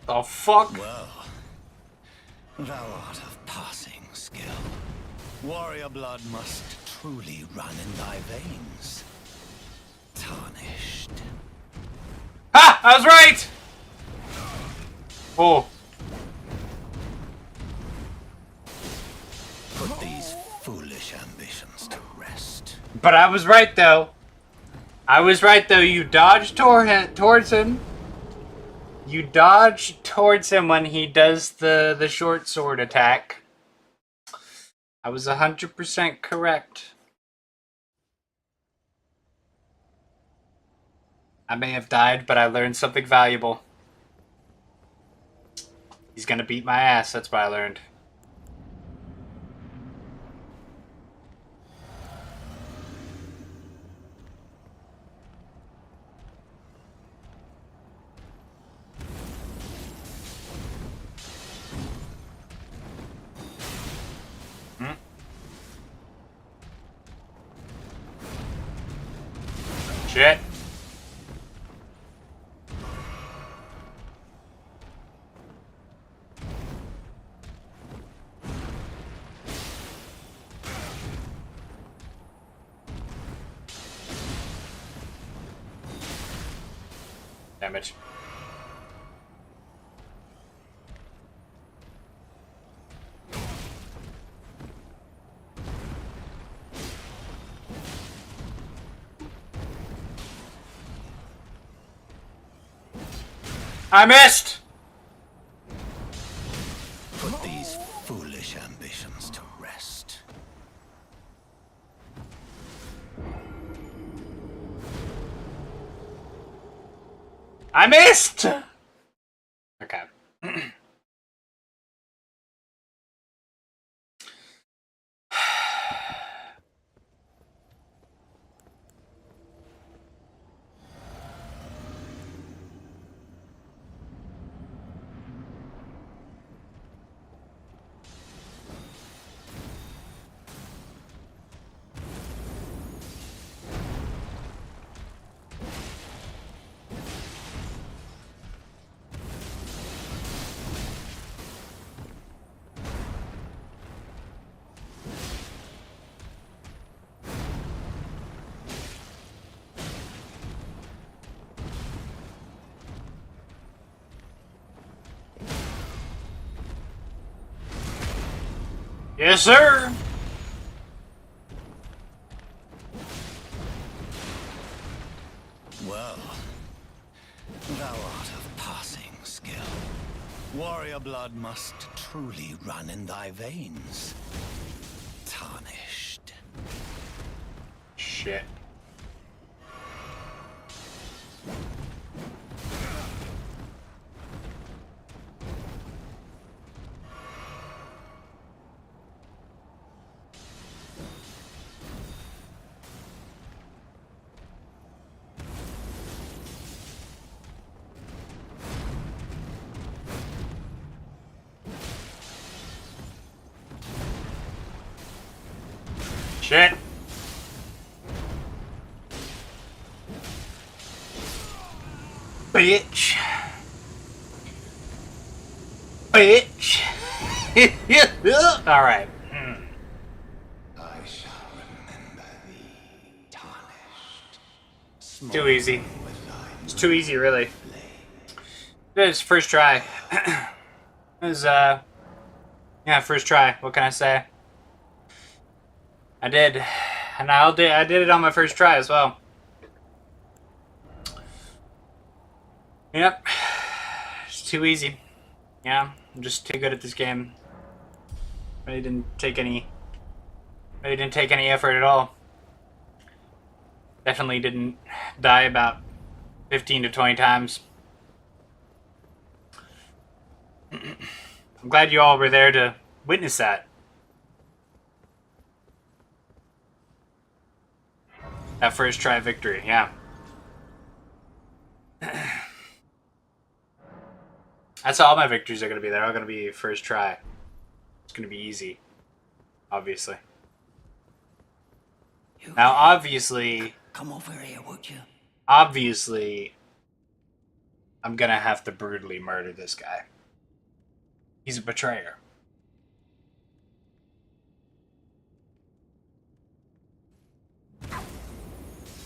The fuck? Well, thou art of passing skill. Warrior blood must truly run in thy veins. Tarnished. Ha! Ah! I was right! Oh. Put these foolish ambitions to rest. But I was right, though. I was right, though. You dodged towards him. You dodge towards him when he does the short sword attack. I was 100% correct. I may have died, but I learned something valuable. He's gonna beat my ass, that's what I learned. Shit. Damage. I missed! Put these foolish ambitions to rest. I missed! Okay. Yes, sir! Well, thou art of passing skill. Warrior blood must truly run in thy veins. Tarnished. Shit. Shit. Bitch. Bitch. Alright. I shall remember thee, tarnished. Too easy. With thy It's too easy, really. flame. It's first try. It was, yeah, first try. What can I say? I did. And I did it on my first try as well. Yep. It's too easy. Yeah, I'm just too good at this game. Really didn't take any effort at all. Definitely didn't die about 15 to 20 times. I'm glad you all were there to witness that. That first try victory, yeah. That's all my victories are going to be. They're all going to be first try. It's going to be easy. Obviously. You Now, there? obviously, Come over here, would you? obviously, I'm going to have to brutally murder this guy. He's a betrayer.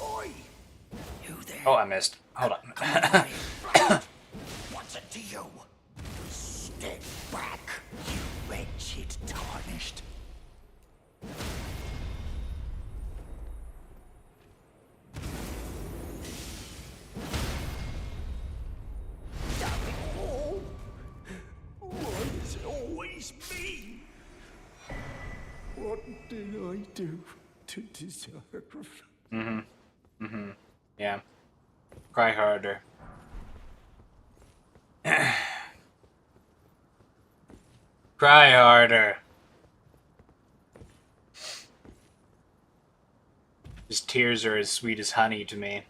Oi! You there? Oh, I missed. Hold on. Come over here. What did I do to deserve? Yeah. Cry harder. Cry harder. His tears are as sweet as honey to me.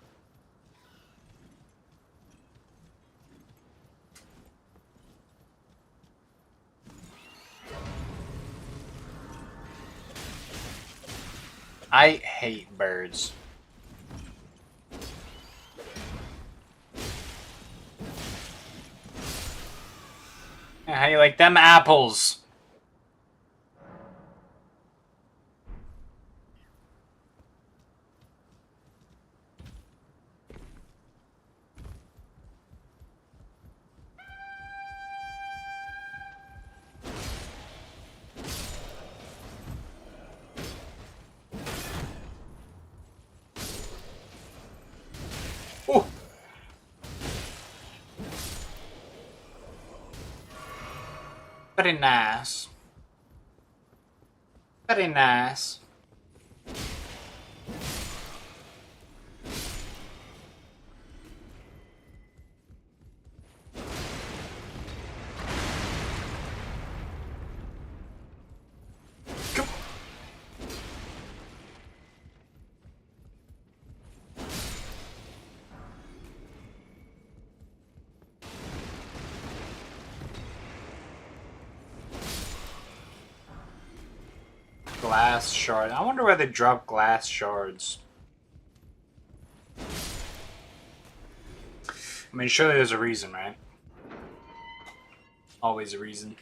I hate birds. How you like them apples? Oh. Very nice. Very nice. Come. Glass shard. I wonder why they drop glass shards. I mean, surely there's a reason, right? Always a reason.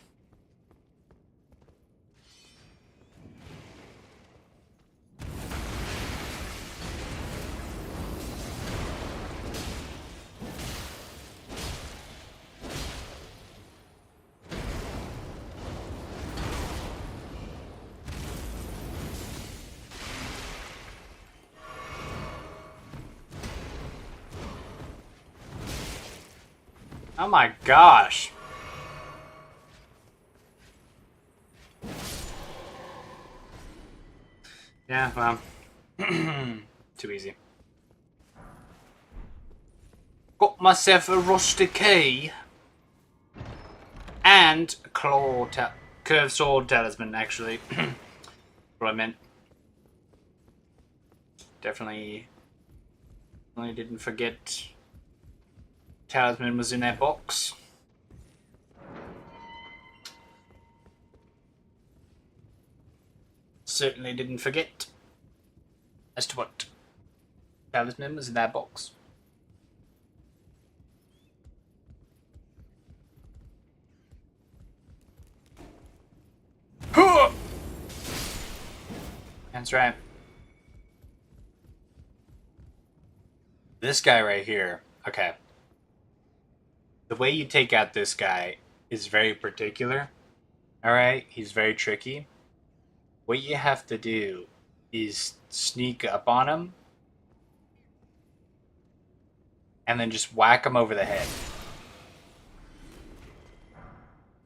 Oh my gosh. Yeah, well. Too easy. Got myself a rusty key. And a curved sword talisman, actually. What I meant. Definitely didn't forget talisman was in that box. Certainly didn't forget as to what talisman was in that box. That's right. This guy right here. Okay. The way you take out this guy is very particular. Alright? He's very tricky. What you have to do is sneak up on him and then just whack him over the head.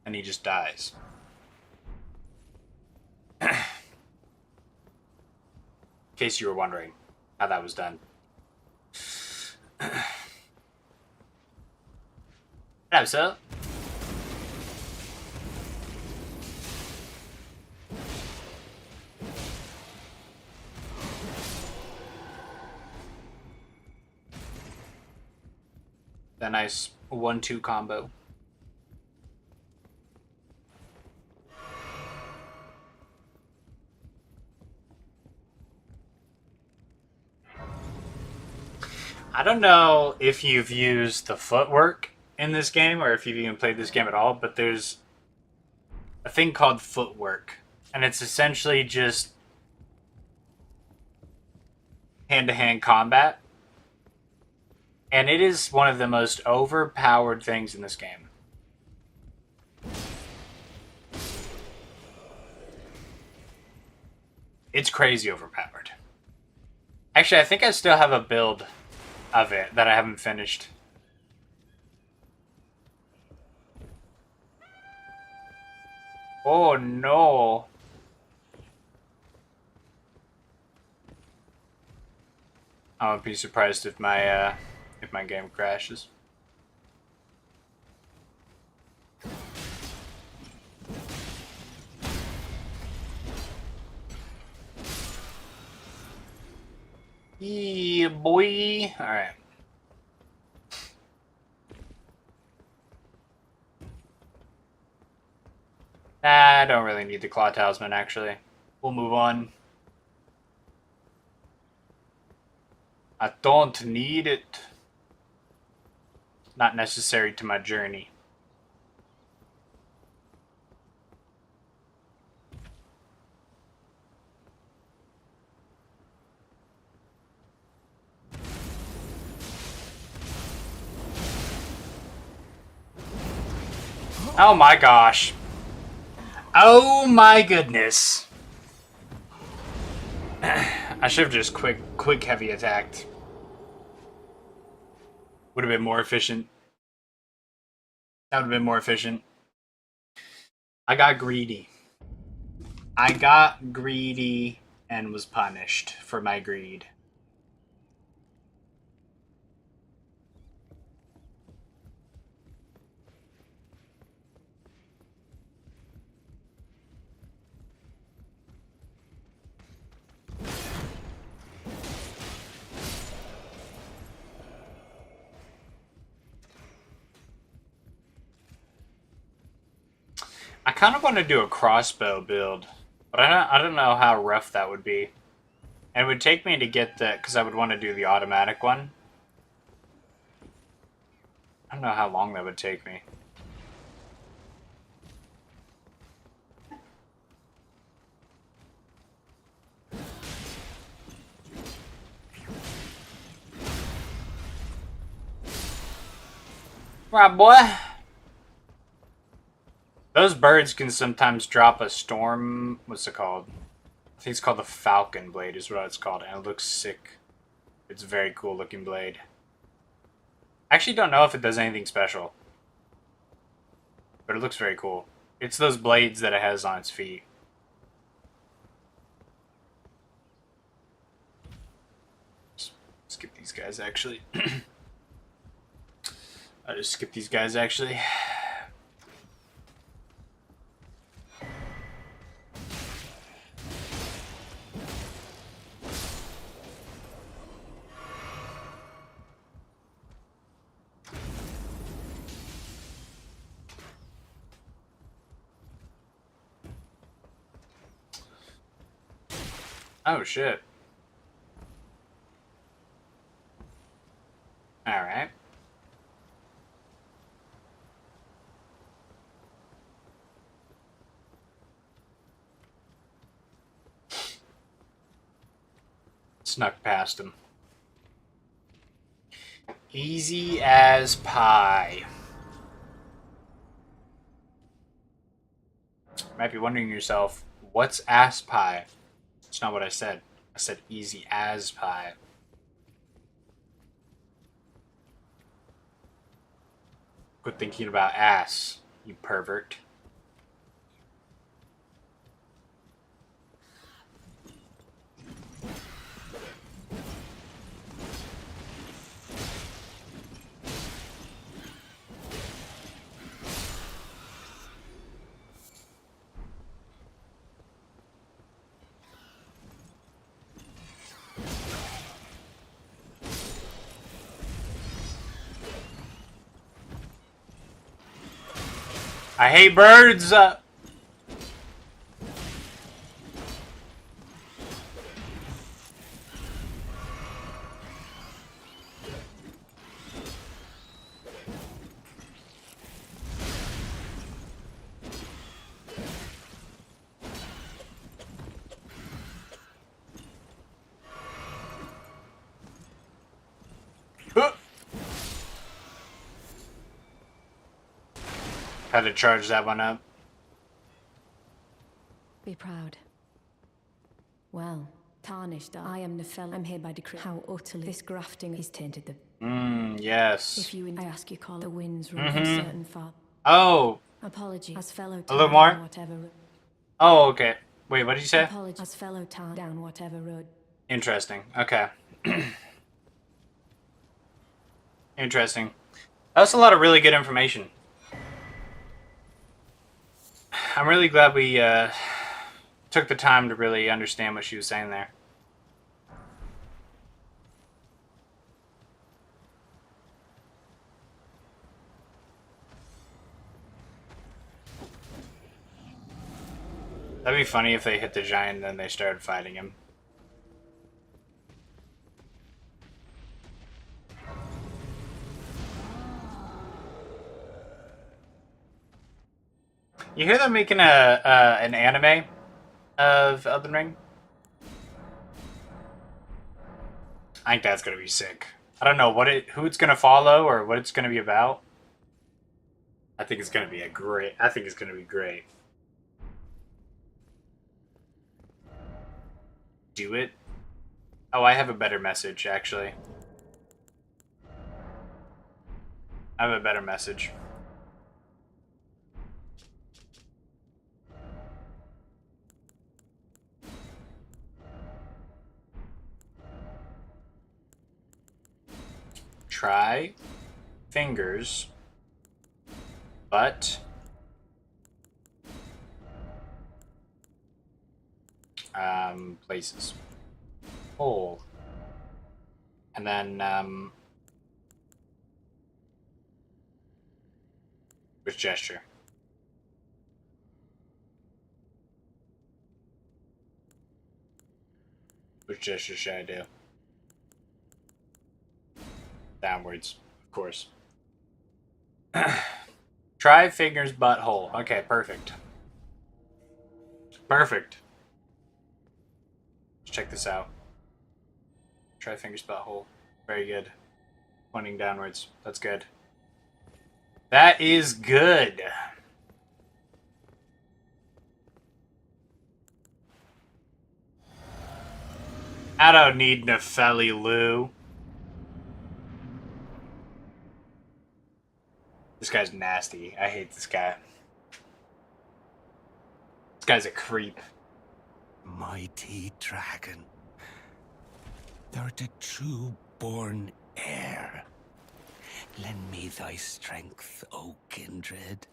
And he just dies. In case you were wondering how that was done. Hello, sir. That nice 1-2 combo. I don't know if you've used the footwork in this game or if you've even played this game at all, but there's a thing called footwork. And it's essentially just hand-to-hand combat. And it is one of the most overpowered things in this game. It's crazy overpowered. Actually, I think I still have a build of it that I haven't finished. Oh no. I would be surprised if my game crashes. Yeah, boy. All right. I don't really need the Claw Talisman, actually. We'll move on. I don't need it. Not necessary to my journey. Oh my gosh. Oh my goodness. I should have just quick heavy attacked. Would have been more efficient. That would have been more efficient. I got greedy. I got greedy and was punished for my greed. I kind of want to do a crossbow build, but I don't know how rough that would be. And it would take me to get the, because I would want to do the automatic one. I don't know how long that would take me. Right, boy. Those birds can sometimes drop a storm. What's it called? I think it's called the Falcon Blade is what it's called. And it looks sick. It's a very cool looking blade. I actually don't know if it does anything special. But it looks very cool. It's those blades that it has on its feet. Just skip these guys actually. I'll just skip these guys actually. Oh shit. Alright. Snuck past him. Easy as pie. Might be wondering yourself, what's ass pie? That's not what I said. I said easy as pie. Quit thinking about ass, you pervert. I hate birds! Had to charge that one up. Be proud. Well, tarnished, I am Nephel. I'm hereby decree how utterly this grafting is tainted the. Yes. If you, I ask you, call the winds run from certain far. Oh. Apology. As fellow A little tar more? down whatever. Oh, okay. Wait, what did you say? Apology. As fellow tar down whatever road. Interesting. Okay. Interesting. That's a lot of really good information. I'm really glad we took the time to really understand what she was saying there. That'd be funny if they hit the giant and then they started fighting him. You hear they're making an anime of Elden Ring? I think that's gonna be sick. I don't know who it's gonna follow or what it's gonna be about. I think it's gonna be I think it's gonna be great. Do it. Oh, I have a better message actually. I have a better message. Try fingers, but places. Hole. And then which gesture? Which gesture should I do? Downwards, of course. Try fingers butthole. Okay, perfect. Perfect. Let's check this out. Try fingers butthole. Very good. Pointing downwards. That's good. That is good. I don't need Nepheli Lou. This guy's nasty. I hate this guy. This guy's a creep. Mighty dragon, thou art a true born heir. Lend me thy strength, O kindred.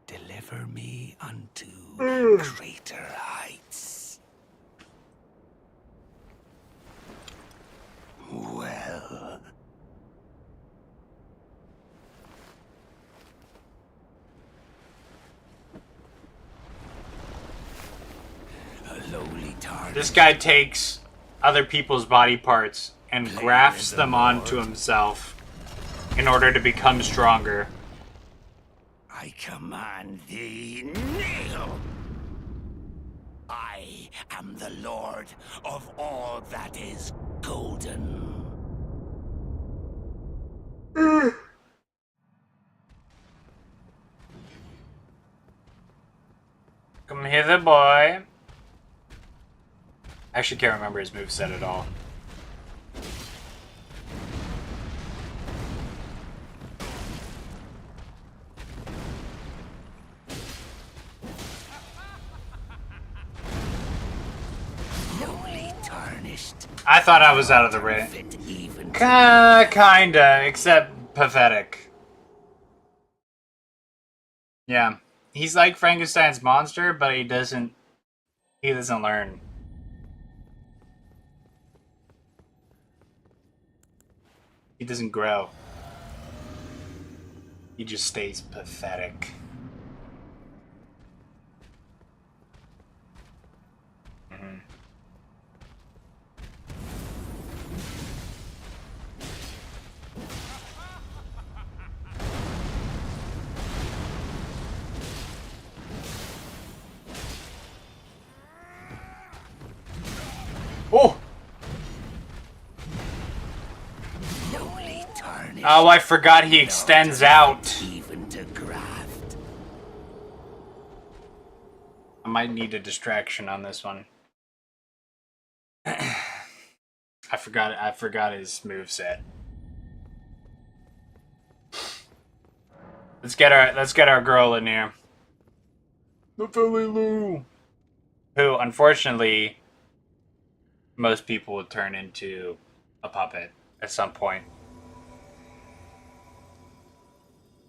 Deliver me unto greater heights. Well. A lowly target. This guy takes other people's body parts and grafts them onto himself in order to become stronger. I command thee, kneel! I am the lord of all that is golden. Come hither, boy. I actually can't remember his moveset at all. Lowly tarnished. I thought I was out of the ring. Fit even Kinda, except pathetic. Yeah. He's like Frankenstein's monster, but he doesn't learn. He doesn't grow. He just stays pathetic. Oh! lowly tarnished. Oh, I forgot he extends out. Even to graft. I might need a distraction on this one. I forgot his moveset. Let's get our girl in here. Nepheli Lou. Who, unfortunately, most people would turn into a puppet at some point.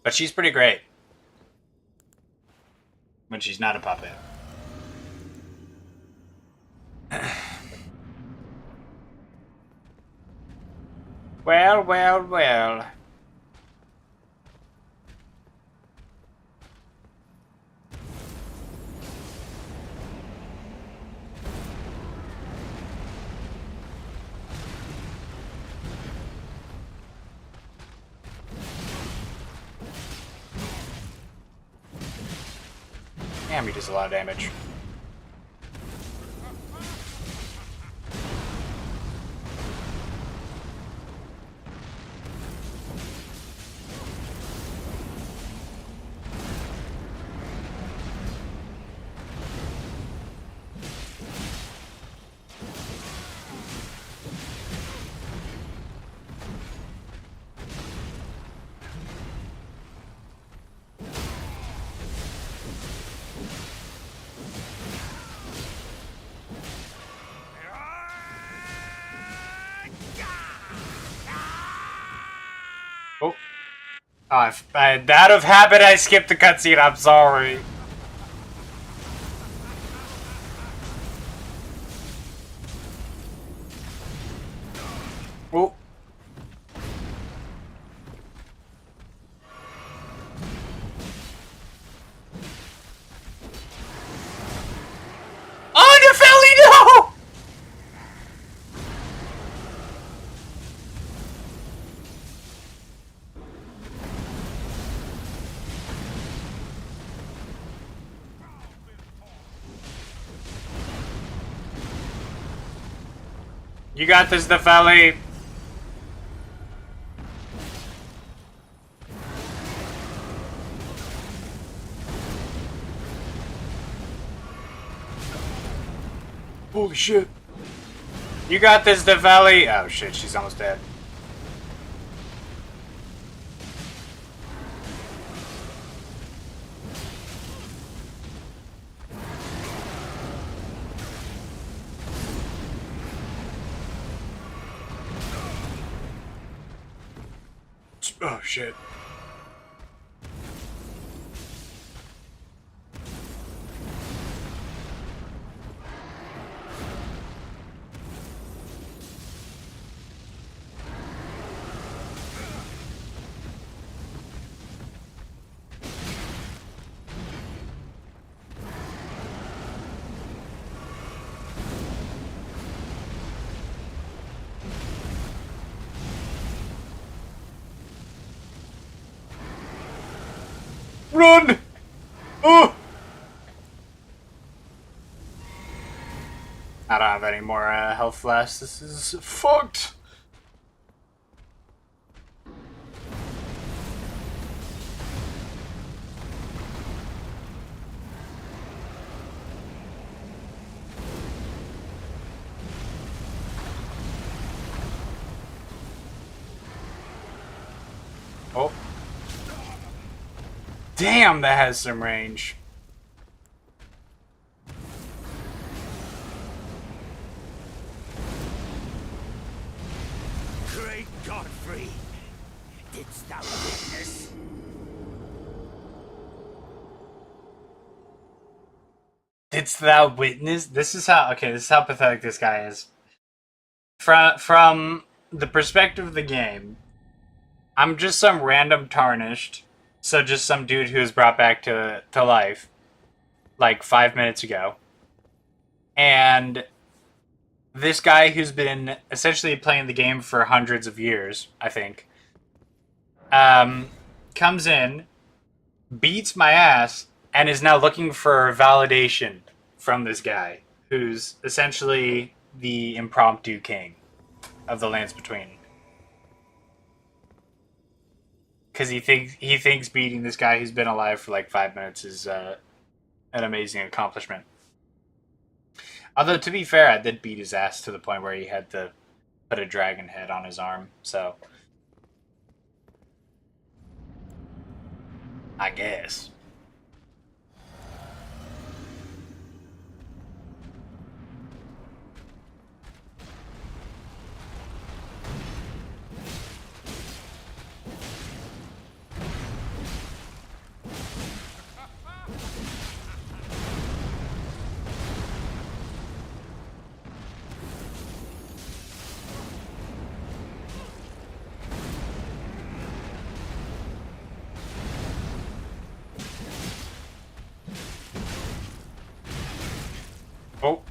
But she's pretty great when she's not a puppet. Well, well, well. Damn, he does a lot of damage. Oh. Out of habit, I skipped the cutscene. I'm sorry. Oh. Oh, Nefelli, no! You got this, Nefelli. Holy shit. You got this, Nefelli. Oh shit, she's almost dead. Oh shit. Run! Oh! I don't have any more health flasks. This is fucked. Oh. Damn, that has some range. Great Godfrey, didst thou witness? Didst thou witness? This is how. Okay, this is how pathetic this guy is. From the perspective of the game, I'm just some random tarnished. So just some dude who was brought back to life, like 5 minutes ago. And this guy who's been essentially playing the game for hundreds of years, I think, comes in, beats my ass, and is now looking for validation from this guy, who's essentially the impromptu king of the Lands Between. Because he thinks beating this guy who's been alive for like 5 minutes is an amazing accomplishment. Although, to be fair, I did beat his ass to the point where he had to put a dragon head on his arm, so I guess. Oh.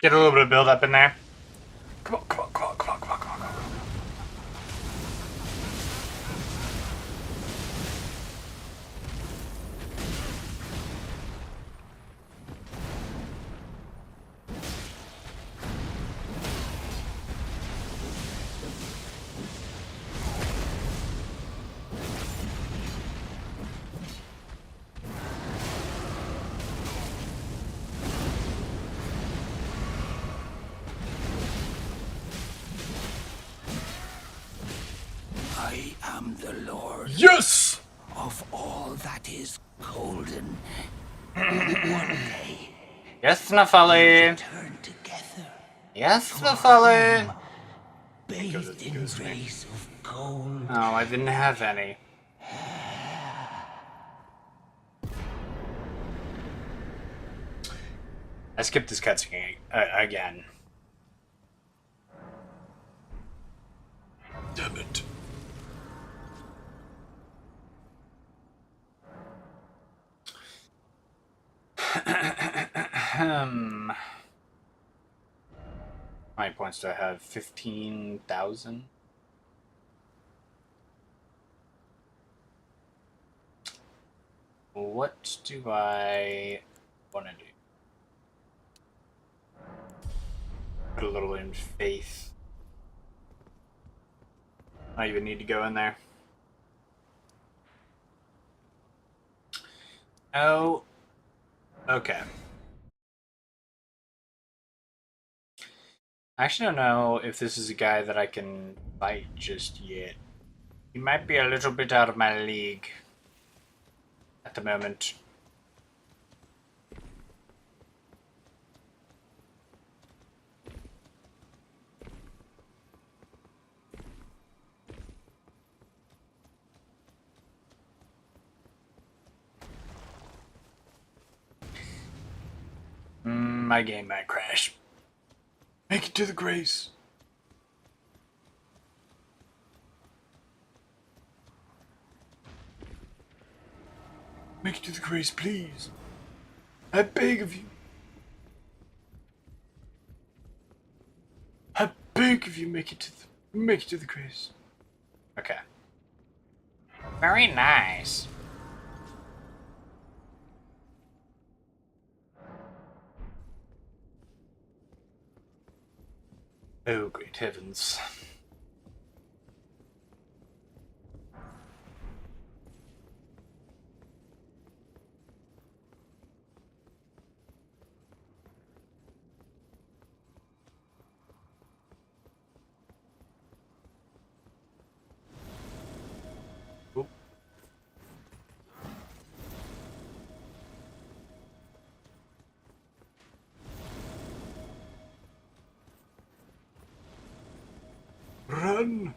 Get a little bit of build up in there. Come on, come on, come on, come on, come on, come on, come on. I am the Lord Yes! of all that is golden. One day, Yes, Nafali. turn together, Yes, Nafali. bathed in rays of gold. Oh, I didn't have any. I skipped this cutscene again. Damn it. How many points do I have? 15,000? What do I want to do? Put a little in faith. I even need to go in there. Oh. Okay. I actually don't know if this is a guy that I can fight just yet. He might be a little bit out of my league at the moment. My game might crash. Make it to the grace. Make it to the grace, please. I beg of you. I beg of you, make it to the grace. Okay. Very nice. Oh, great heavens. Oop. Run!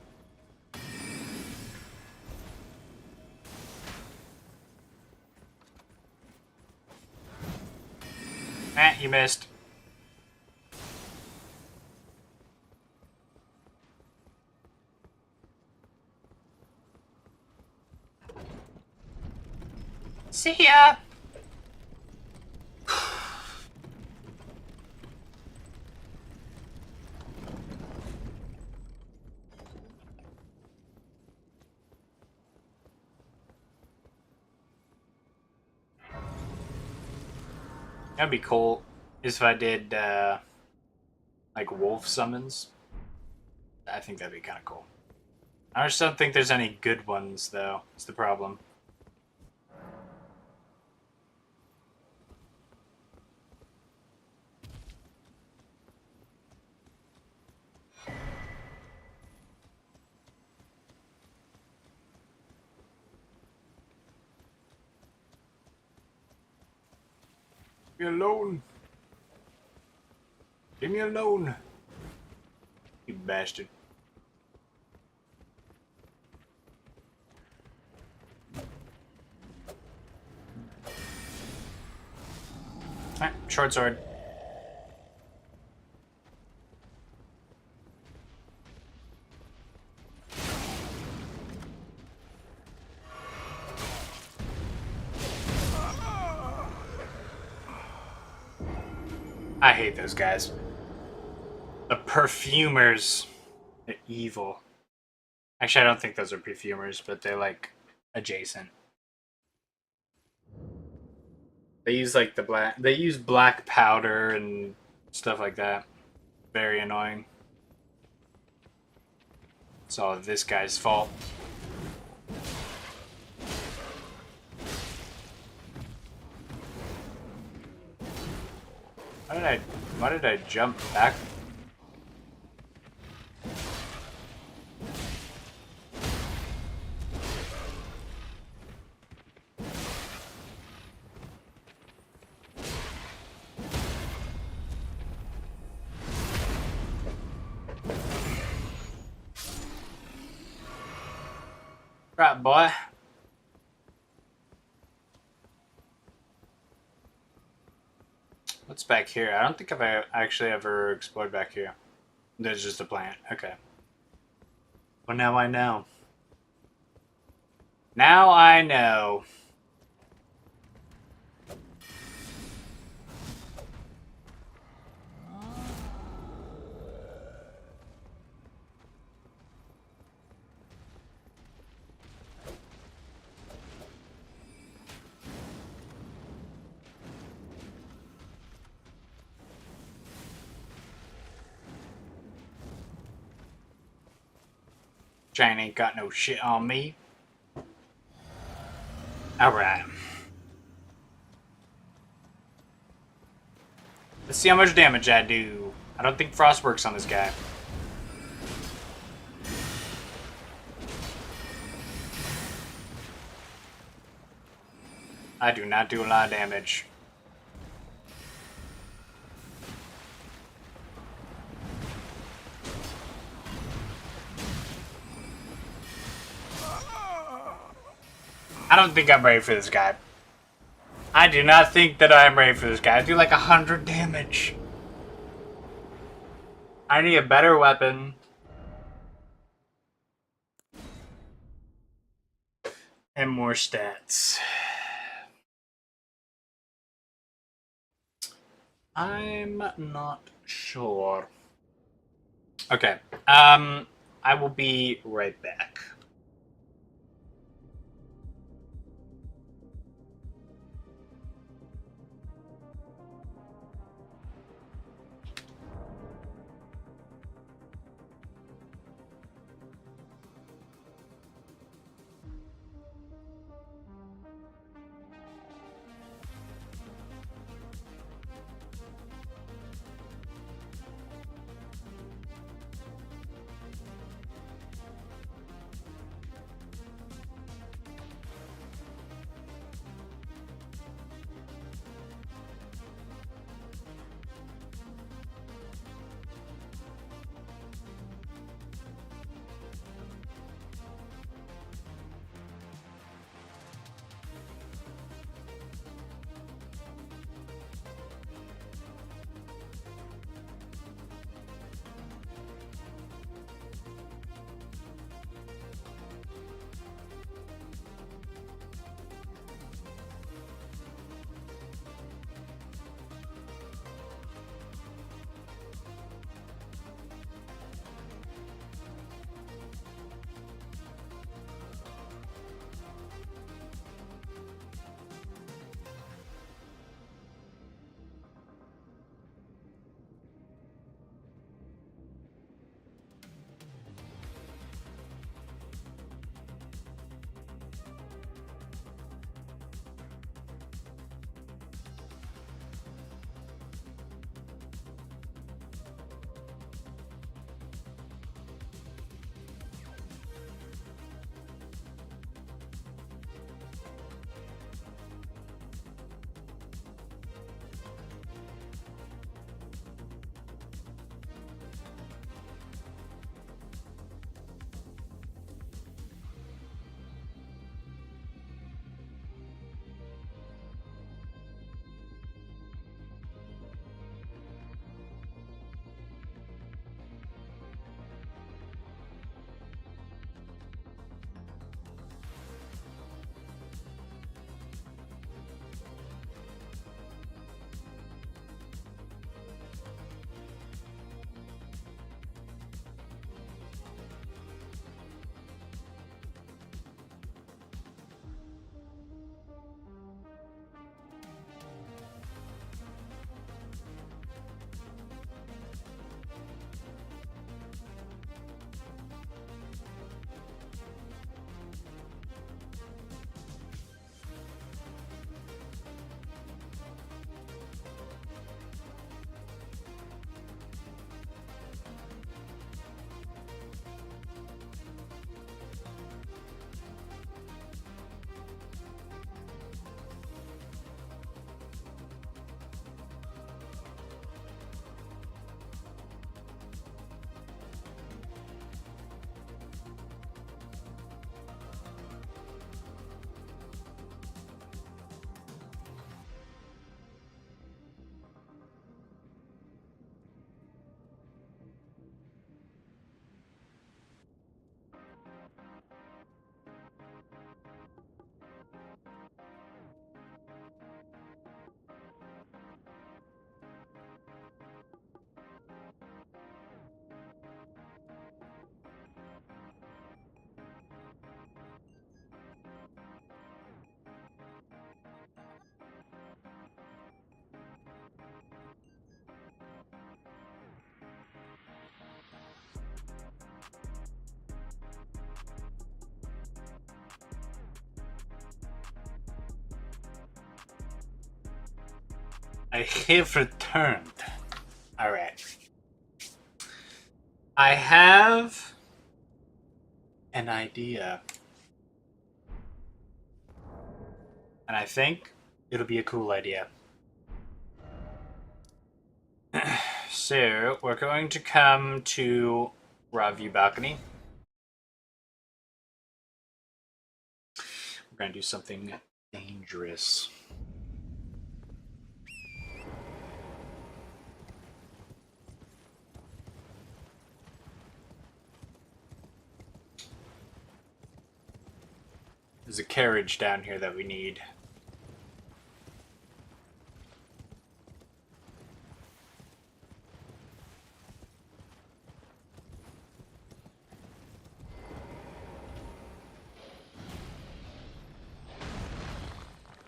Ah, you missed. See ya! That'd be cool is if I did like wolf summons. I think that'd be kind of cool. I just don't think there's any good ones though. It's the problem. me alone. Leave me alone. You bastard. Alright, short sword. I hate those guys. The perfumers. They're evil. Actually, I don't think those are perfumers, but they're like adjacent. They use like the black. They use black powder and stuff like that. Very annoying. It's all this guy's fault. Why did I jump back? Right, boy. What's back here? I don't think I've actually ever explored back here. There's just a plant. Okay. Well, now I know. Now I know. Giant ain't got no shit on me. Alright. Let's see how much damage I do. I don't think frost works on this guy. I do not do a lot of damage. I don't think I'm ready for this guy. I do not think that I'm ready for this guy. I do like 100 damage. I need a better weapon. And more stats. I'm not sure. Okay. I will be right back. I have returned. Alright. I have an idea. And I think it'll be a cool idea. So, we're going to come to Raw View Balcony. We're going to do something dangerous. There's a carriage down here that we need.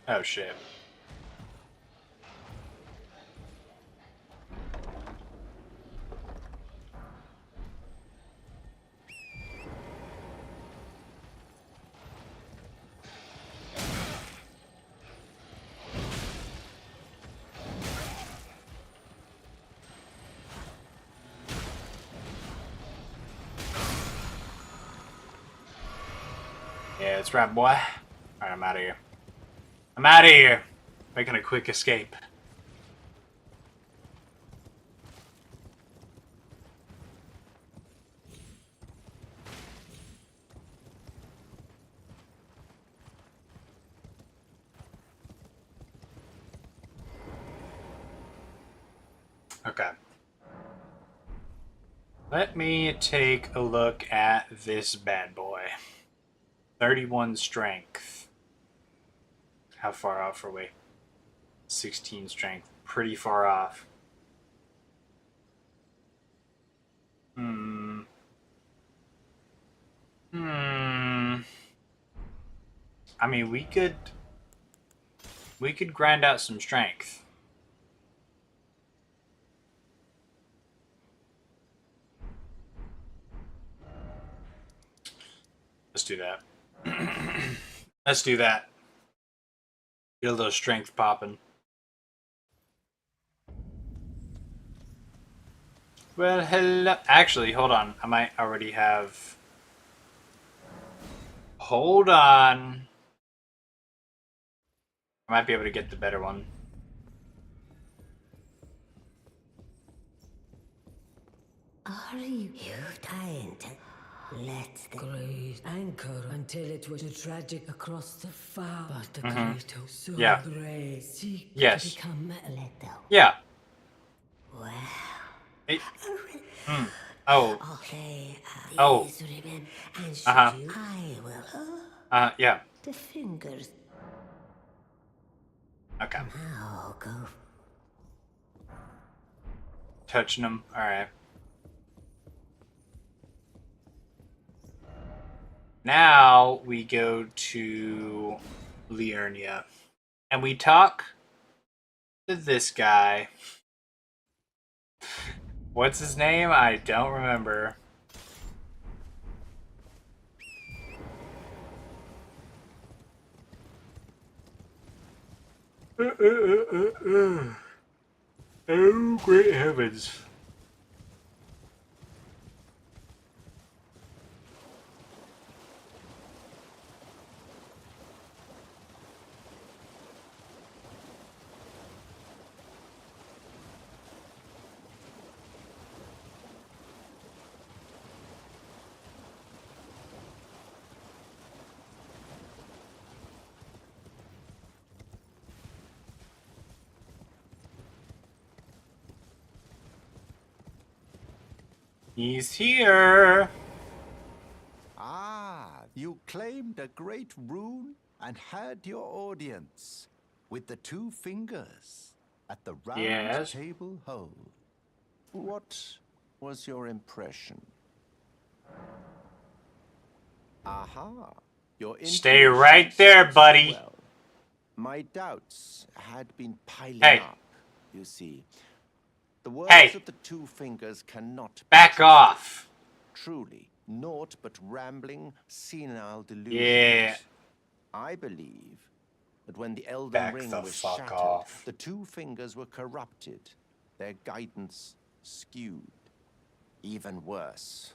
Oh shit. Yeah, it's right, boy. Alright, I'm out of here. I'm out of here! Making a quick escape. Okay. Let me take a look at this bad boy. 31 strength. How far off are we? 16 strength. Pretty far off. I mean, we could grind out some strength. Let's do that. Let's do that. Get a little strength popping. Well, hello. Actually, hold on. I might already have. Hold on. I might be able to get the better one. Are you trying to let the Great anchor until it was tragic across the far. But the great so Yeah. great seek Yes. to become let go? Yeah. Well, It, Oh. okay. Oh. These ribbon, and should Uh-huh. you, I will. Yeah. The fingers Okay. now go. Touching them. Alright. Now we go to Liurnia. And we talk to this guy. What's his name? I don't remember. Oh, great heavens. He's here. Ah, you claimed a great rune and had your audience with the two fingers at the round Yes. table hole. What was your impression? Aha, your Stay intuition right there, serves buddy. you well. My doubts had been piling Hey. up, you see. The words Hey. of the two fingers cannot be Back trusted. off. Truly, naught but rambling, senile delusions. Yeah. I believe that when the Elden Back Ring the was fuck shattered, off. the two fingers were corrupted, their guidance skewed. Even worse,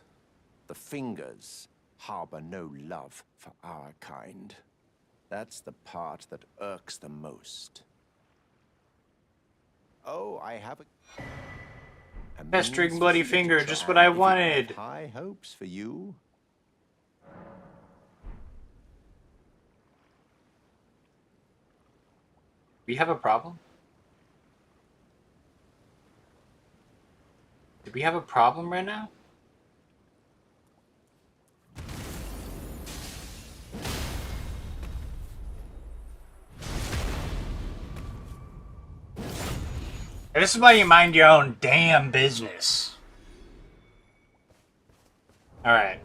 the fingers harbor no love for our kind. That's the part that irks the most. Oh, I have a Pestering means bloody for you to finger, just what try I if you wanted. have high hopes for you. We have a problem? Do we have a problem right now? And this is why you mind your own damn business. Alright.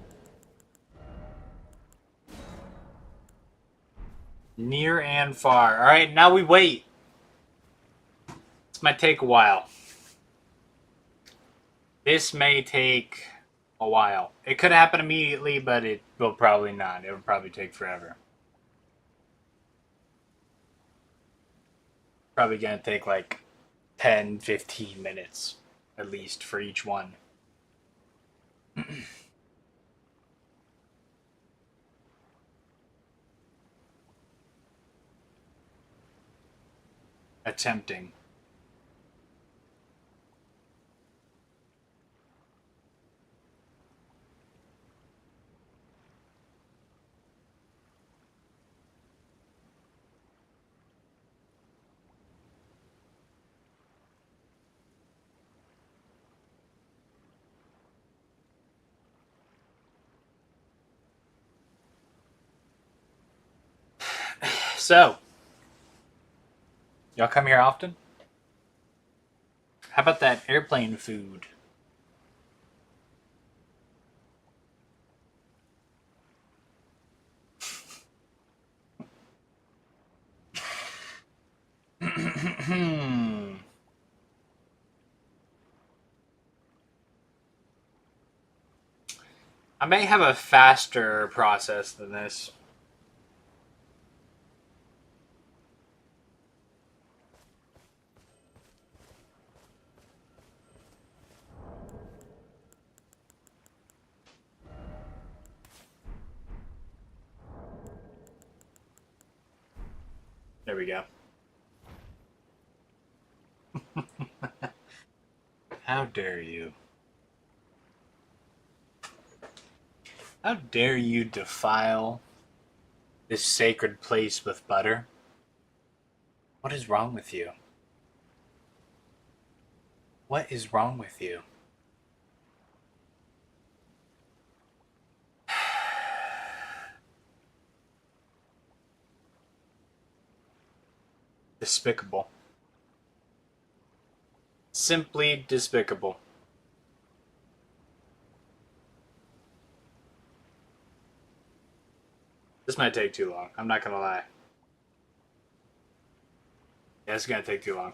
Near and far. Alright, now we wait. This might take a while. This may take a while. It could happen immediately, but it will probably not. It will probably take forever. Probably gonna take like 10, 15 minutes at least for each one. Attempting. So, y'all come here often? How about that airplane food? I may have a faster process than this. There we go. How dare you? How dare you defile this sacred place with butter? What is wrong with you? What is wrong with you? Despicable. Simply despicable. This might take too long. I'm not gonna lie. Yeah, it's gonna take too long.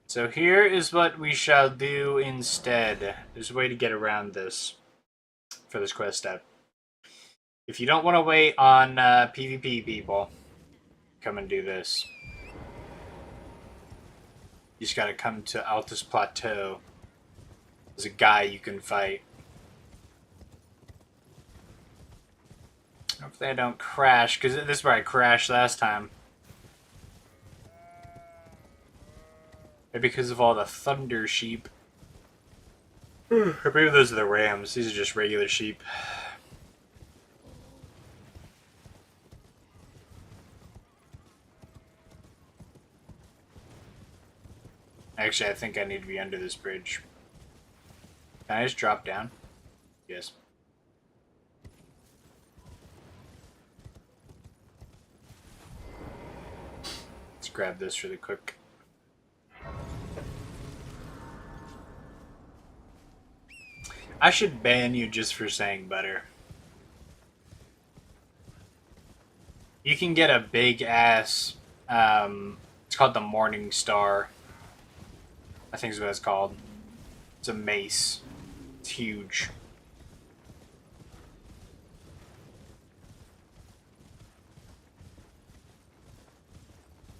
So here is what we shall do instead. There's a way to get around this for this quest step. If you don't want to wait on PvP people, come and do this. You just gotta come to Altus Plateau. There's a guy you can fight. Hopefully I don't crash, because this is where I crashed last time. Maybe because of all the thunder sheep. Or maybe those are the rams. These are just regular sheep. Actually, I think I need to be under this bridge. Can I just drop down? Yes. Let's grab this really quick. I should ban you just for saying butter. You can get a big ass, it's called the Morning Star. I think is what it's called. It's a mace. It's huge.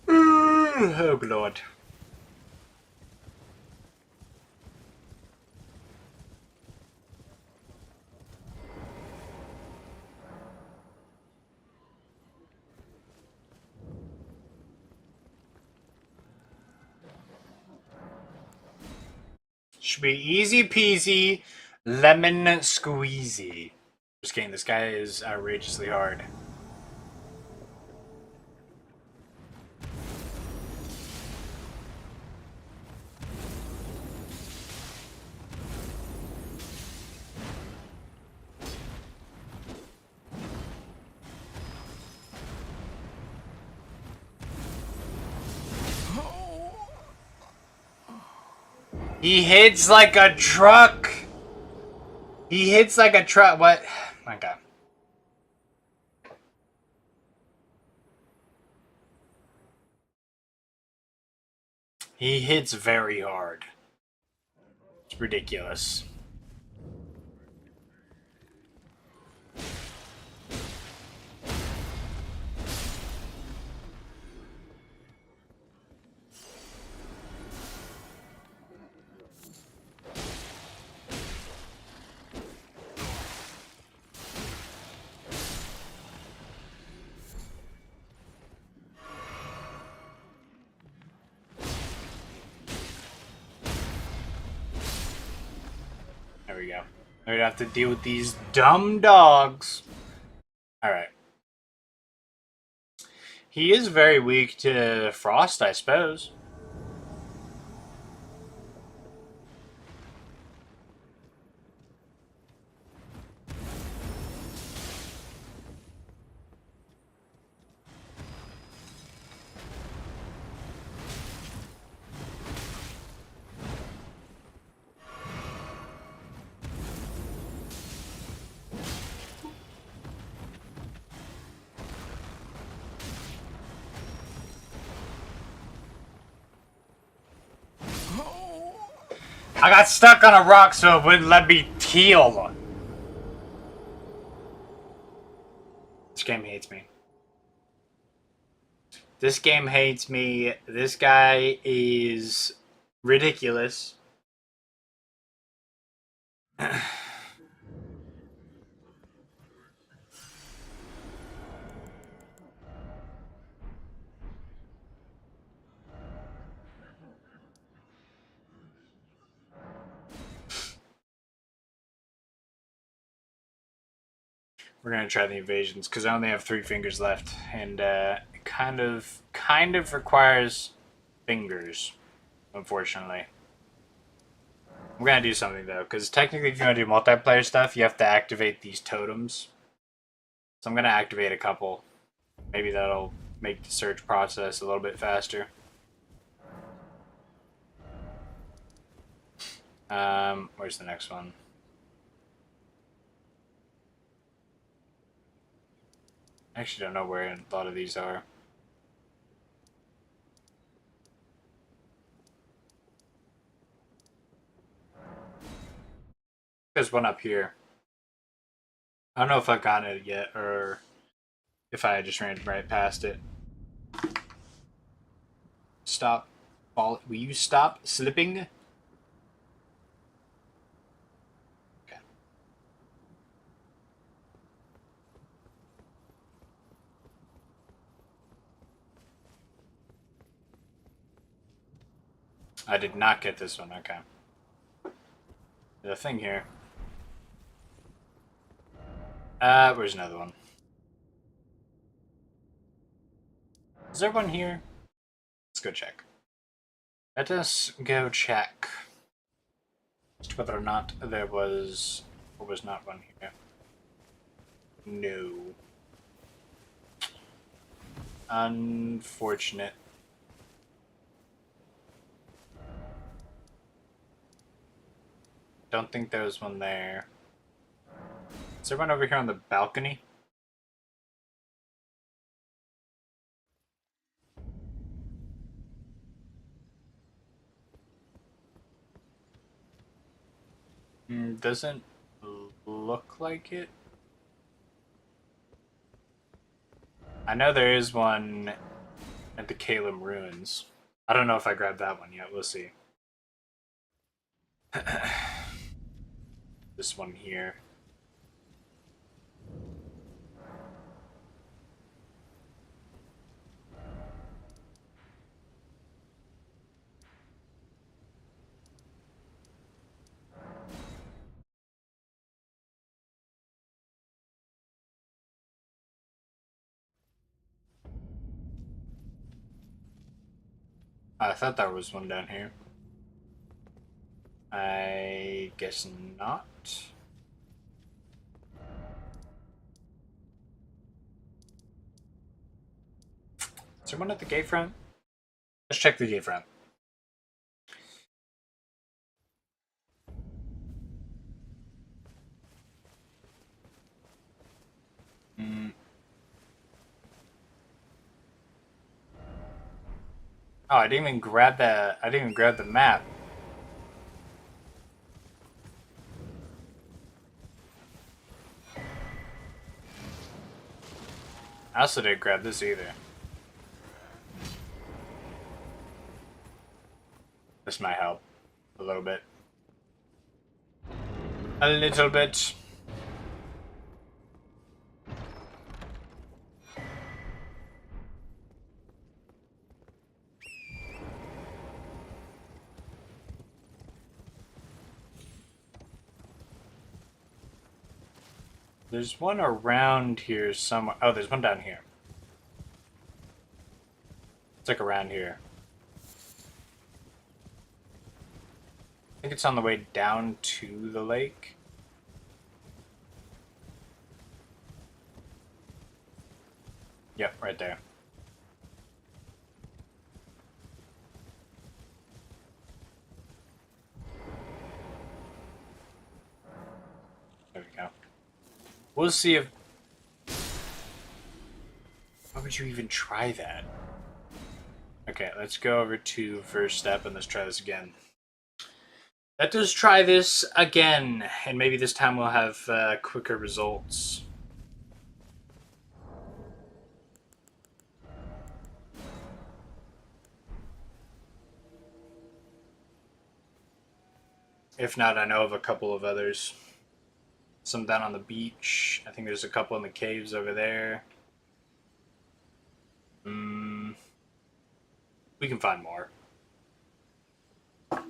Oh, Lord. Should be easy peasy, lemon squeezy. Just kidding, this guy is outrageously hard. He hits like a truck. He hits like a truck. What? My God. He hits very hard. It's ridiculous. There we go. We'd have to deal with these dumb dogs. Alright. He is very weak to frost, I suppose. I got stuck on a rock, so it wouldn't let me heal. This game hates me. This game hates me. This guy is ridiculous. We're gonna try the invasions because I only have 3 fingers left, and it kind of requires fingers, unfortunately. I'm gonna do something though, because technically, if you want to do multiplayer stuff, you have to activate these totems. So I'm gonna activate a couple. Maybe that'll make the search process a little bit faster. Where's the next one? I actually don't know where a lot of these are. There's one up here. I don't know if I've gotten it yet, or if I just ran right past it. Stop. Will you stop slipping? Okay. I did not get this one. Okay. There's a thing here. Where's another one? Is there one here? Let's go check. Let us go check. Just whether or not there was or was not one here. No. Unfortunate. Don't think there was one there. Is there one over here on the balcony? Doesn't look like it. I know there is one at the Kalem Ruins. I don't know if I grabbed that one yet. We'll see. This one here. I thought there was one down here. I guess not. Is there one at the gate front? Let's check the gate front. Oh, I didn't even grab that. I didn't even grab the map. I also didn't grab this either. This might help a little bit. A little bit. There's one around here somewhere. Oh, there's one down here. It's like around here. I think it's on the way down to the lake. Yep, right there. There we go. We'll see if... Why would you even try that? Okay, let's go over to first step and let's try this again. Let us try this again, and maybe this time we'll have quicker results. If not, I know of a couple of others. Some down on the beach. I think there's a couple in the caves over there. We can find more. Alright.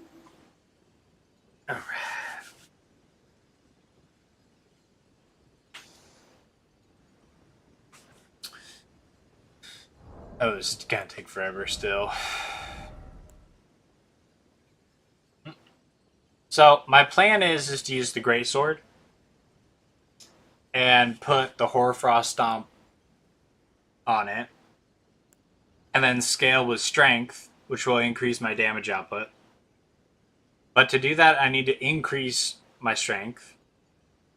Oh, this is gonna take forever still. So, my plan is to use the greatsword and put the Hoarfrost Stomp on it, and then scale with strength, which will increase my damage output. But to do that, I need to increase my strength,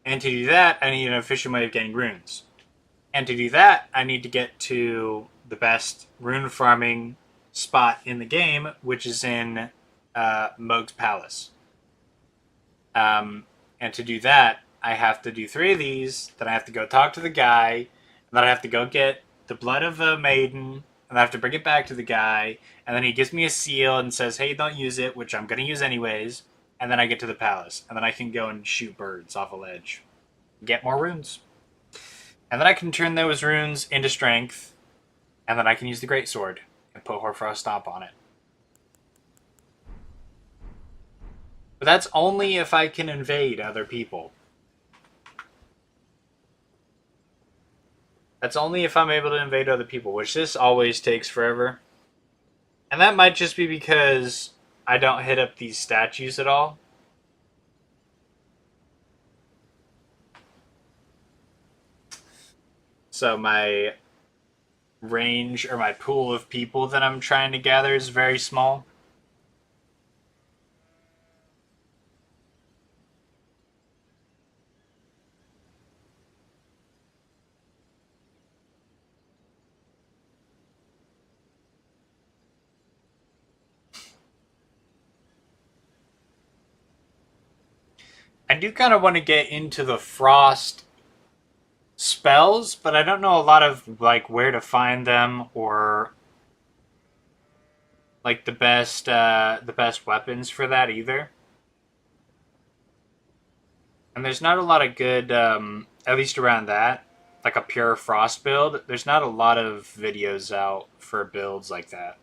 and to do that, I need an efficient way of getting runes. And to do that, I need to get to the best rune farming spot in the game, which is in Moog's Palace. And to do that, I have to do 3 of these, then I have to go talk to the guy, and then I have to go get the blood of a maiden, and I have to bring it back to the guy, and then he gives me a seal and says, hey, don't use it, which I'm going to use anyways, and then I get to the palace, and then I can go and shoot birds off a ledge. Get more runes. And then I can turn those runes into strength, and then I can use the greatsword and put Hoarfrost Stomp on it. But that's only if I can invade other people. That's only if I'm able to invade other people, which this always takes forever. And that might just be because I don't hit up these statues at all. So my range, or my pool of people that I'm trying to gather is very small. I do kind of want to get into the frost spells, but I don't know a lot of like where to find them or like the best weapons for that either. And there's not a lot of good, at least around that, like a pure frost build. There's not a lot of videos out for builds like that.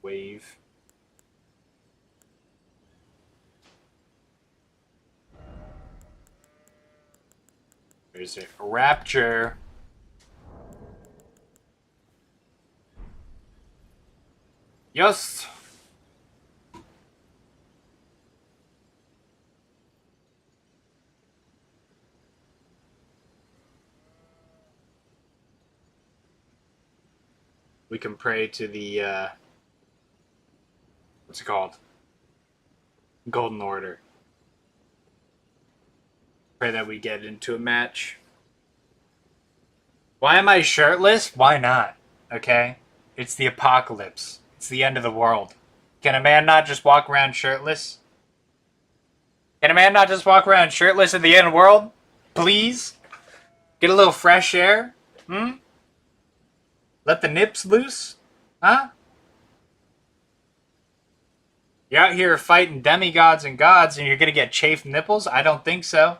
Wave. There's a rapture. Yes. We can pray to the what's it called? Golden Order. Pray that we get into a match. Why am I shirtless? Why not? Okay? It's the apocalypse. It's the end of the world. Can a man not just walk around shirtless? Can a man not just walk around shirtless in the end of the world? Please? Get a little fresh air? Hmm? Let the nips loose? Huh? You're out here fighting demigods and gods and you're gonna get chafed nipples? I don't think so.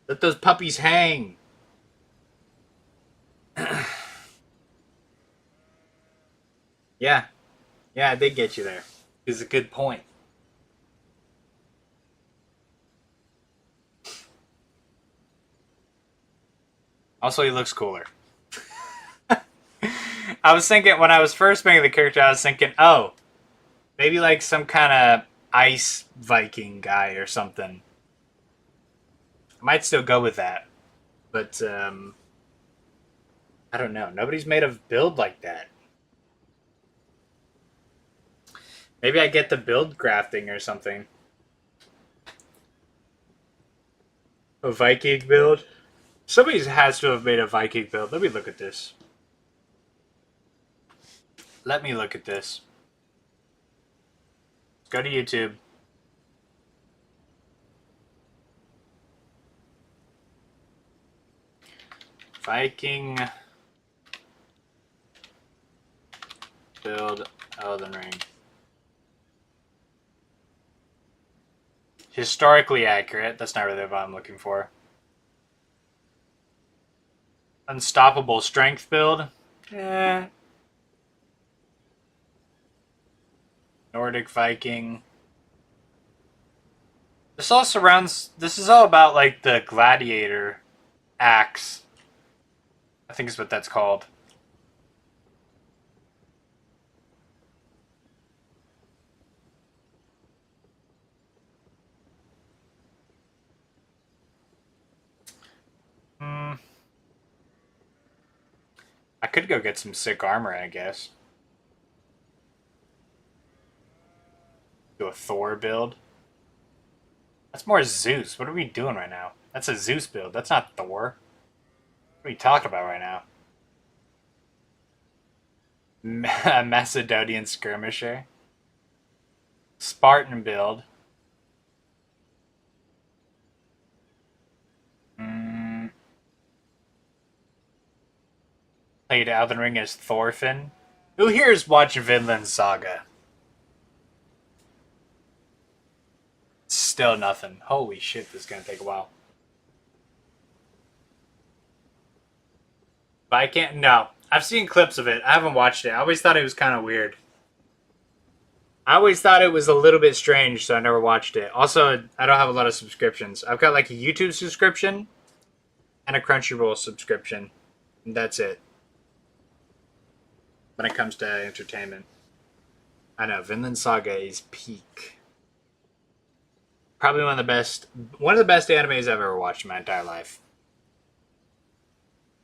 Let those puppies hang. Yeah. Yeah, I did get you there. It's a good point. Also, he looks cooler. I was thinking, when I was first making the character, I was thinking, oh, maybe like some kind of ice Viking guy or something. I might still go with that. But, I don't know. Nobody's made a build like that. Maybe I get the build grafting or something. A Viking build? Somebody has to have made a Viking build. Let me look at this. Let me look at this. Let's go to YouTube. Viking build Elden Ring. Historically accurate. That's not really what I'm looking for. Unstoppable strength build. Eh. Nordic Viking. This all surrounds. This is all about like the gladiator axe. I think is what that's called. I could go get some sick armor, I guess. Do a Thor build. That's more Zeus. What are we doing right now? That's a Zeus build. That's not Thor. What are we talking about right now? Macedonian skirmisher. Spartan build. Played Elden Ring as Thorfinn. Who here is watching Vinland Saga? Still nothing. Holy shit, this is gonna take a while. But I can't. No. I've seen clips of it. I haven't watched it. I always thought it was kind of weird. I always thought it was a little bit strange, so I never watched it. Also, I don't have a lot of subscriptions. I've got like a YouTube subscription and a Crunchyroll subscription. And that's it. When it comes to entertainment. I know, Vinland Saga is peak. Probably one of the best animes I've ever watched in my entire life.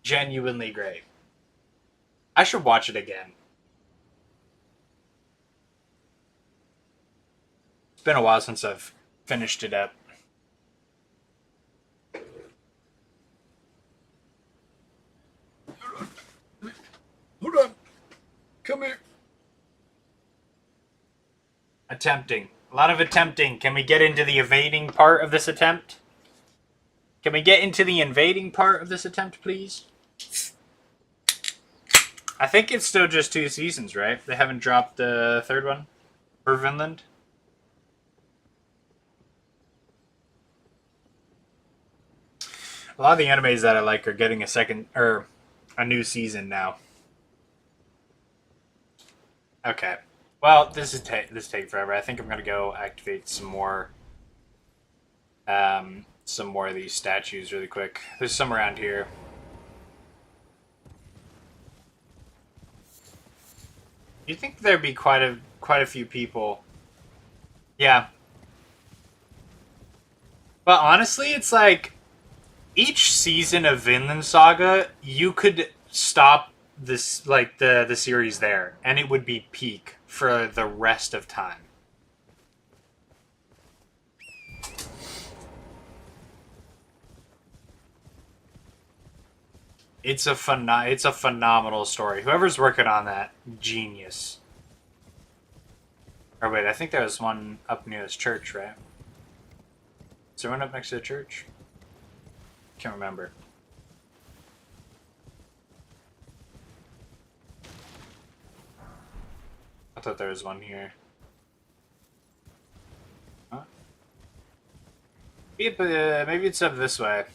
Genuinely great. I should watch it again. It's been a while since I've finished it up. Hold on. Come here. Attempting. A lot of attempting. Can we get into the evading part of this attempt? Can we get into the invading part of this attempt, please? I think it's still just 2 seasons, right? They haven't dropped the 3rd one for Vinland. A lot of the animes that I like are getting a new season now. Okay. Well, this take forever. I think I'm gonna go activate some more of these statues really quick. There's some around here. You think there'd be quite a few people? Yeah. But honestly, it's like each season of Vinland Saga, you could stop this like the series there, and it would be peak for the rest of time. It's a phenomenal story. Whoever's working on that, genius. Or wait, I think there was one up near this church, right? Is there one up next to the church? Can't remember. I thought there was one here. Huh? Maybe it's up this way.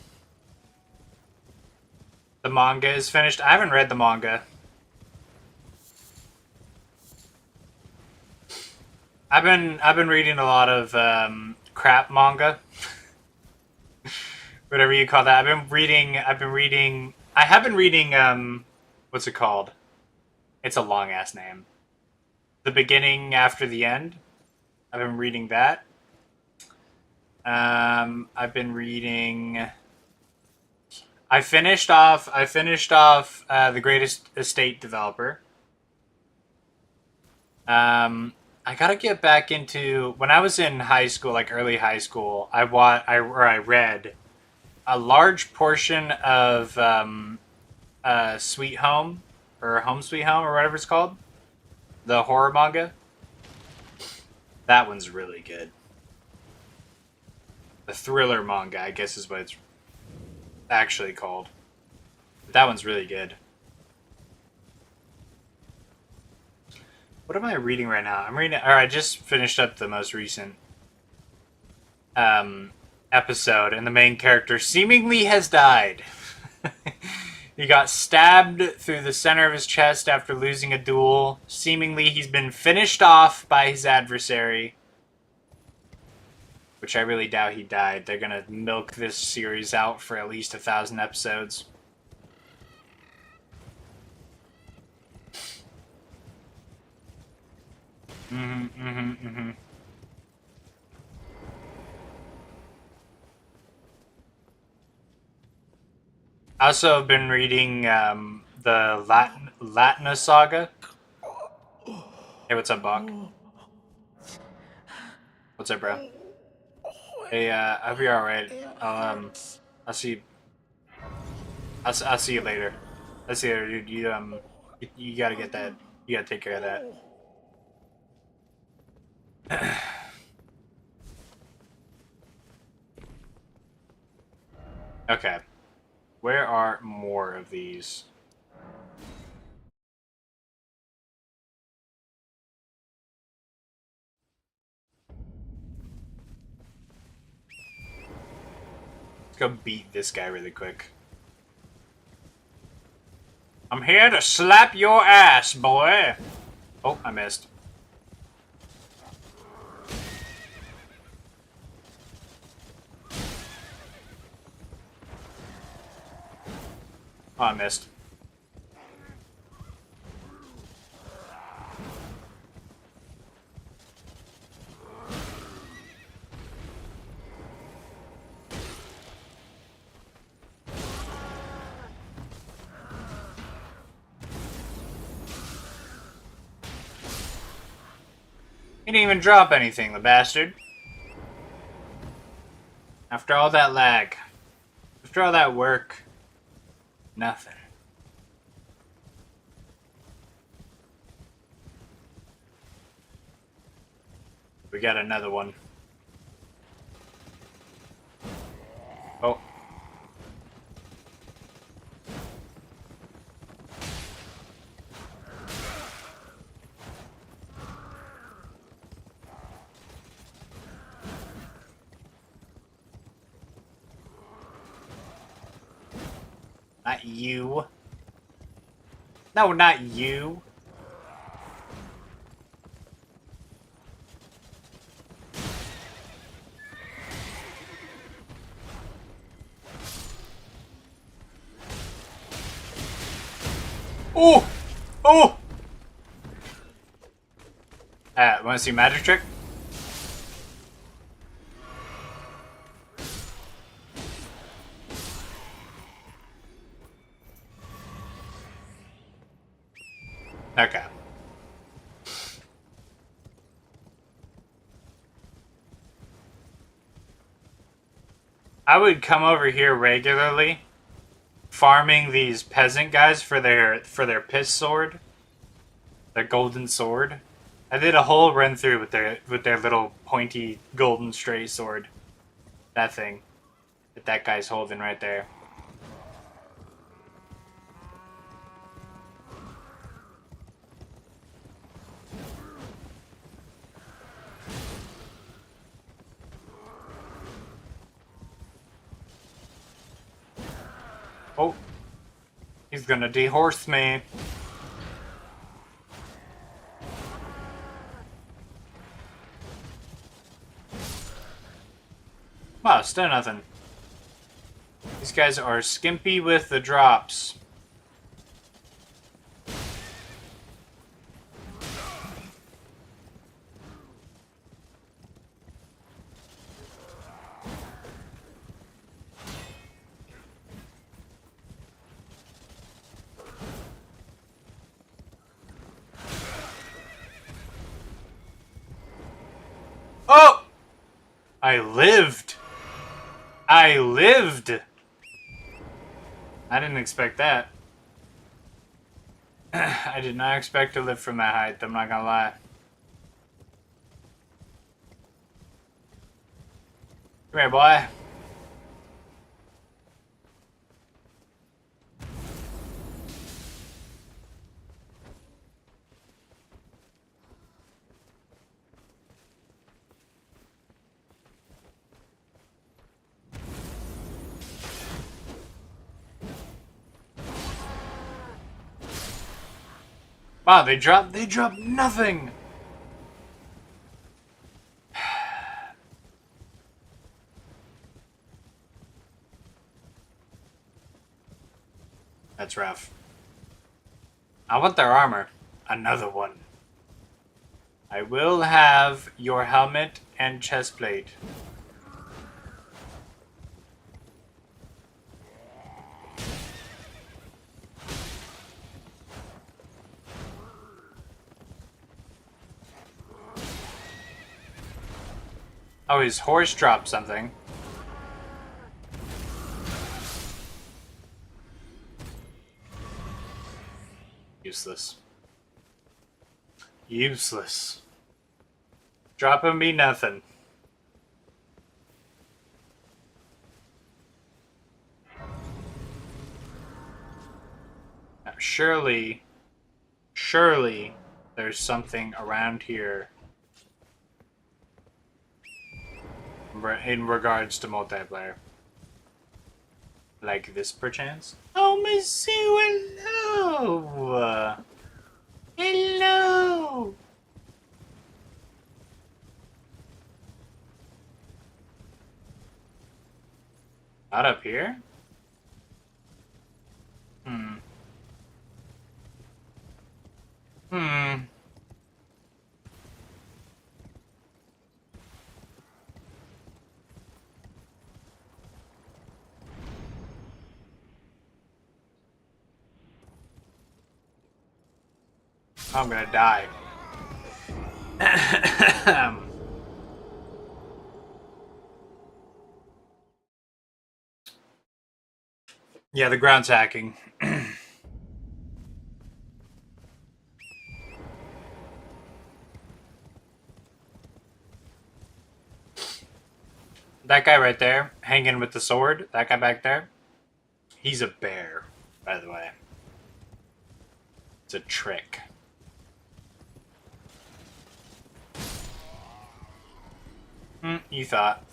The manga is finished. I haven't read the manga. I've been reading a lot of crap manga. Whatever you call that. I have been reading what's it called? It's a long ass name. The Beginning After the End. I've been reading that. I've been reading. I finished off The Greatest Estate Developer. I gotta get back into when I was in high school, like early high school. I read a large portion of Sweet Home or Home Sweet Home or whatever it's called, the horror manga. That one's really good. The thriller manga, I guess, is what it's actually called. That one's really good. What am I reading right now? I just finished up the most recent episode, and the main character seemingly has died. He got stabbed through the center of his chest after losing a duel. Seemingly, he's been finished off by his adversary. Which I really doubt he died. They're gonna milk this series out for at least 1,000 episodes. I also have been reading the Latna Saga. Hey, what's up, Bach? What's up, bro? Hey, I hope you're alright. I'll see you later. I'll see you. You gotta get that. You gotta take care of that. Okay. Where are more of these? Let's go beat this guy really quick. I'm here to slap your ass, boy! Oh, I missed. Oh, I missed. He didn't even drop anything, the bastard. After all that lag. After all that work. Nothing. We got another one. Oh. Not you. No, not you. Oh! Oh! Wanna see a magic trick? Okay. I would come over here regularly, farming these peasant guys for their piss sword, their golden sword. I did a whole run through with their little pointy golden stray sword. That thing that guy's holding right there. Oh, he's gonna dehorse me. Wow, still nothing. These guys are skimpy with the drops. Oh! I lived! I lived! I didn't expect that. I did not expect to live from that height, I'm not gonna lie. Come here, boy. Wow, they dropped nothing! That's rough. I want their armor. Another one. I will have your helmet and chestplate. Oh, his horse dropped something. Useless. Useless. Dropping me nothing. Now, surely there's something around here in regards to multiplayer. Like this, perchance? Oh, Miss Sue, hello! Hello! Not up here? Hmm. I'm gonna die. Yeah, the ground's hacking. That guy right there, hanging with the sword, that guy back there, he's a bear, by the way. It's a trick. You thought.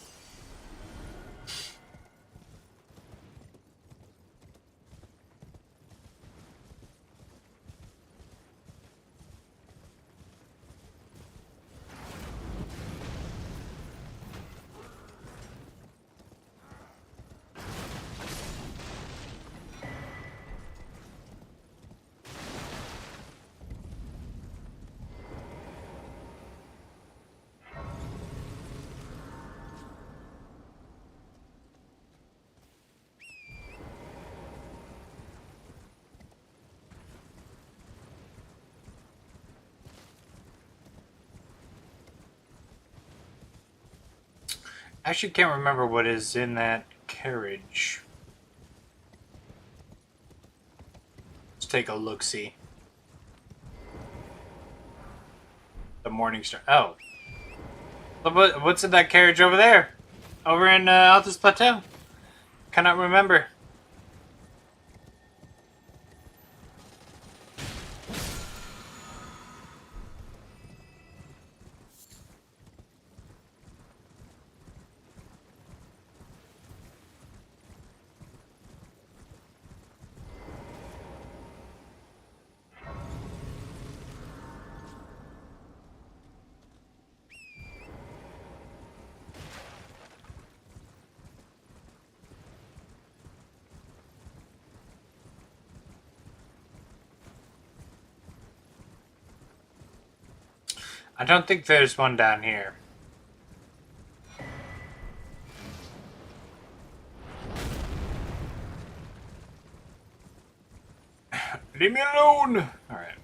I actually can't remember what is in that carriage. Let's take a look-see. The Morning Star. Oh. What's in that carriage over there? Over in Altus Plateau? Cannot remember. I don't think there's one down here. Leave me alone! Alright.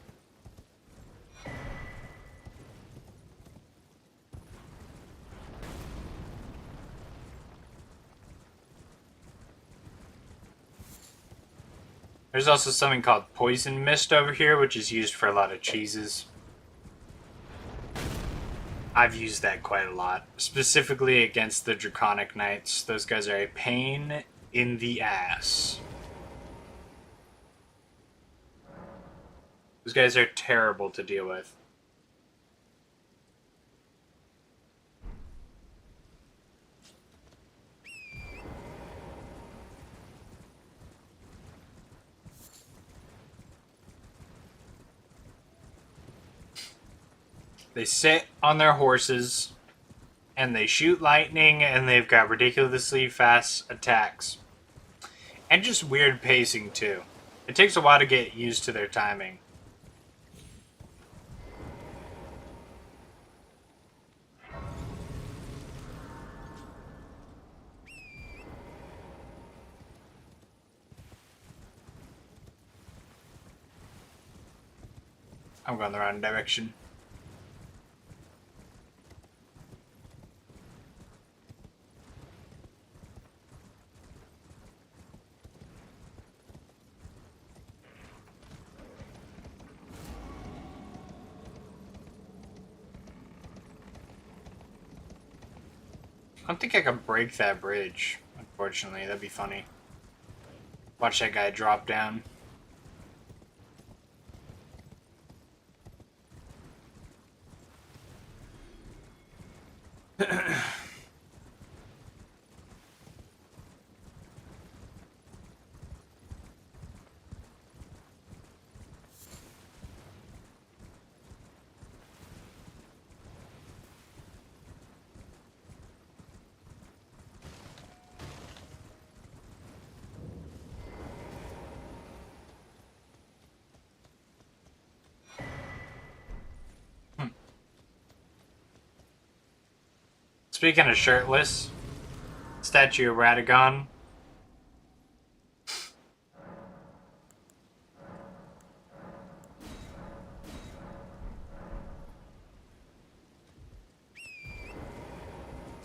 There's also something called poison mist over here, which is used for a lot of cheeses. I've used that quite a lot, specifically against the Draconic Knights. Those guys are a pain in the ass. Those guys are terrible to deal with. They sit on their horses, and they shoot lightning, and they've got ridiculously fast attacks. And just weird pacing, too. It takes a while to get used to their timing. I'm going the wrong direction. I don't think I can break that bridge, unfortunately. That'd be funny. Watch that guy drop down. Speaking of shirtless, statue of Radagon.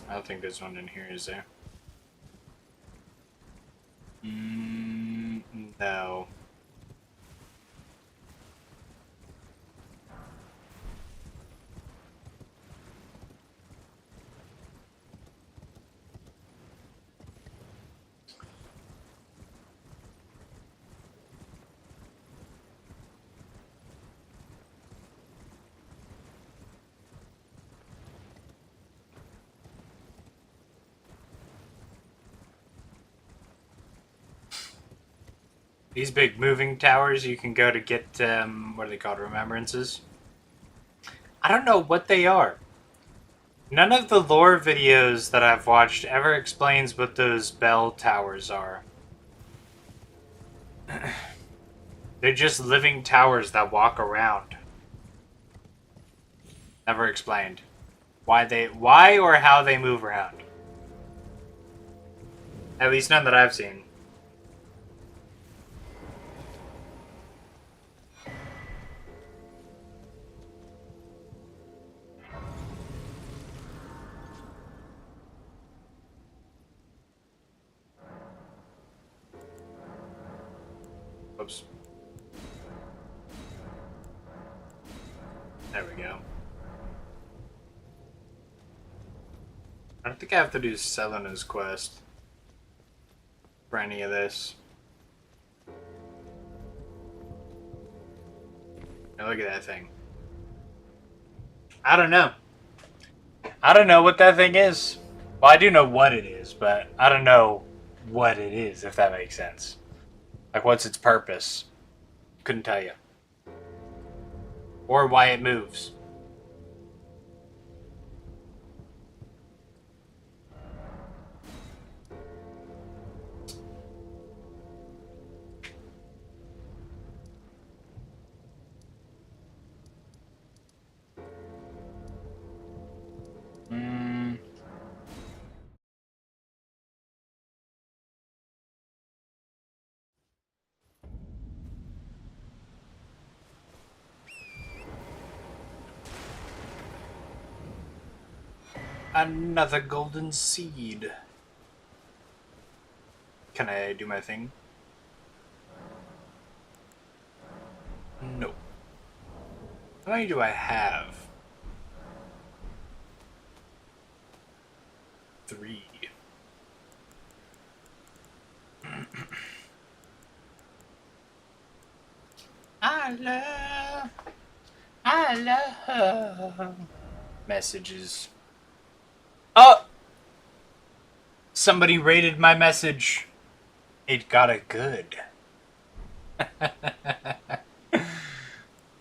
I don't think there's one in here, is there? No. These big moving towers you can go to get, what are they called, remembrances? I don't know what they are. None of the lore videos that I've watched ever explains what those bell towers are. They're just living towers that walk around. Never explained why or how they move around. At least none that I've seen. Oops. There we go. I don't think I have to do Selena's quest for any of this. Now look at that thing. I don't know. I don't know what that thing is. Well, I do know what it is, but I don't know what it is, if that makes sense. Like, what's its purpose? Couldn't tell you. Or why it moves. Another golden seed. Can I do my thing? No. How many do I have? 3. I love messages. Oh! Somebody rated my message. It got a good.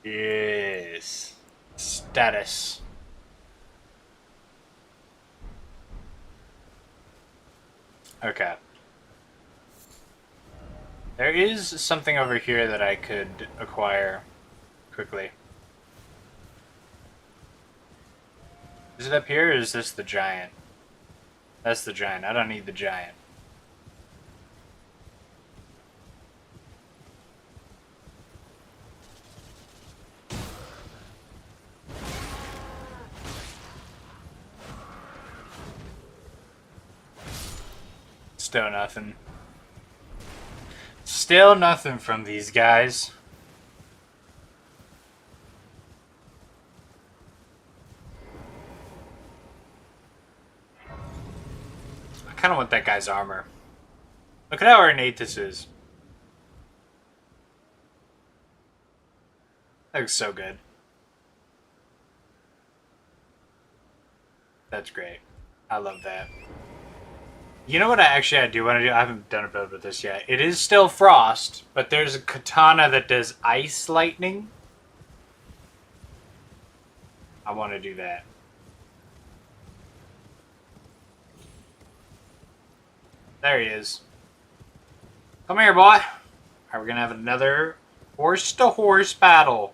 Yes. Status. Okay. There is something over here that I could acquire quickly. Is it up here or is this the giant? That's the giant. I don't need the giant. Still nothing. Still nothing from these guys. I kind of want that guy's armor. Look at how ornate this is. That looks so good. That's great. I love that. You know what I do want to do? I haven't done a build with this yet. It is still Frost, but there's a katana that does ice lightning. I want to do that. There he is. Come here, boy. Alright, we're gonna have another horse-to-horse battle.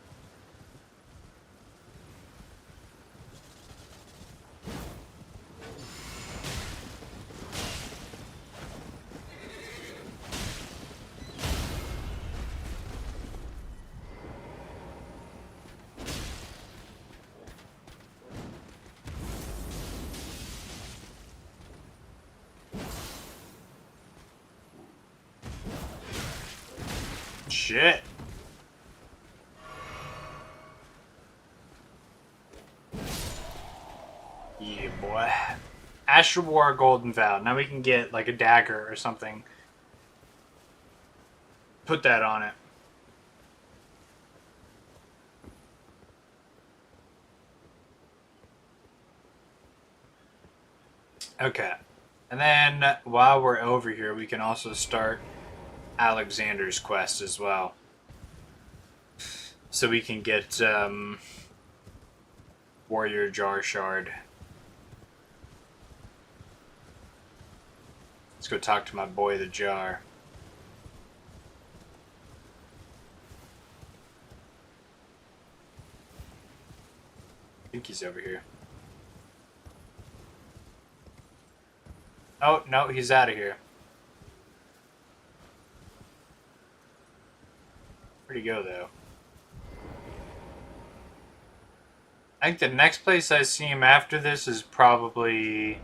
shit. Yeah, boy. Astral War Golden Vow. Now we can get like a dagger or something. Put that on it. Okay. And then while we're over here, we can also start Alexander's quest as well. So we can get Warrior Jar Shard. Let's go talk to my boy the Jar. I think he's over here. Oh, no, he's out of here. Where'd he go, though? I think the next place I see him after this is probably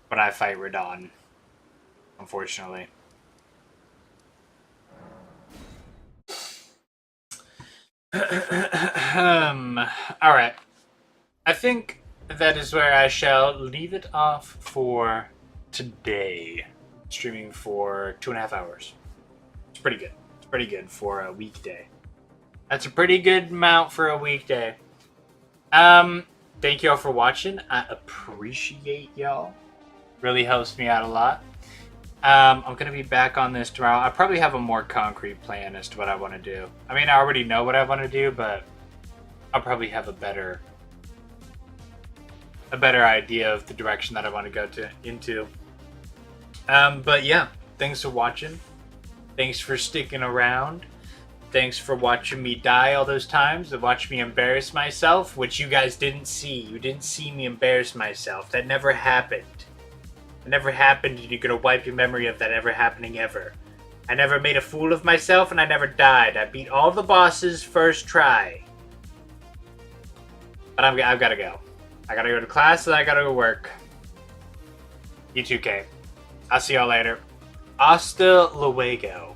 when I fight Radon. Unfortunately. Alright. I think that is where I shall leave it off for today. Streaming for 2.5 hours. It's pretty good. It's pretty good for a weekday. That's a pretty good amount for a weekday. Thank y'all for watching. I appreciate y'all. Really helps me out a lot. I'm gonna be back on this tomorrow. I probably have a more concrete plan as to what I want to do. I mean, I already know what I want to do, but I'll probably have a better idea of the direction that I want to go into. But yeah, thanks for watching. Thanks for sticking around. Thanks for watching me die all those times and watch me embarrass myself, which you guys didn't see. You didn't see me embarrass myself. That never happened. It never happened, and you're gonna wipe your memory of that ever happening ever. I never made a fool of myself, and I never died. I beat all the bosses first try. But I've gotta go. I gotta go to class, and I gotta go work. You 2K. I'll see y'all later. Hasta luego.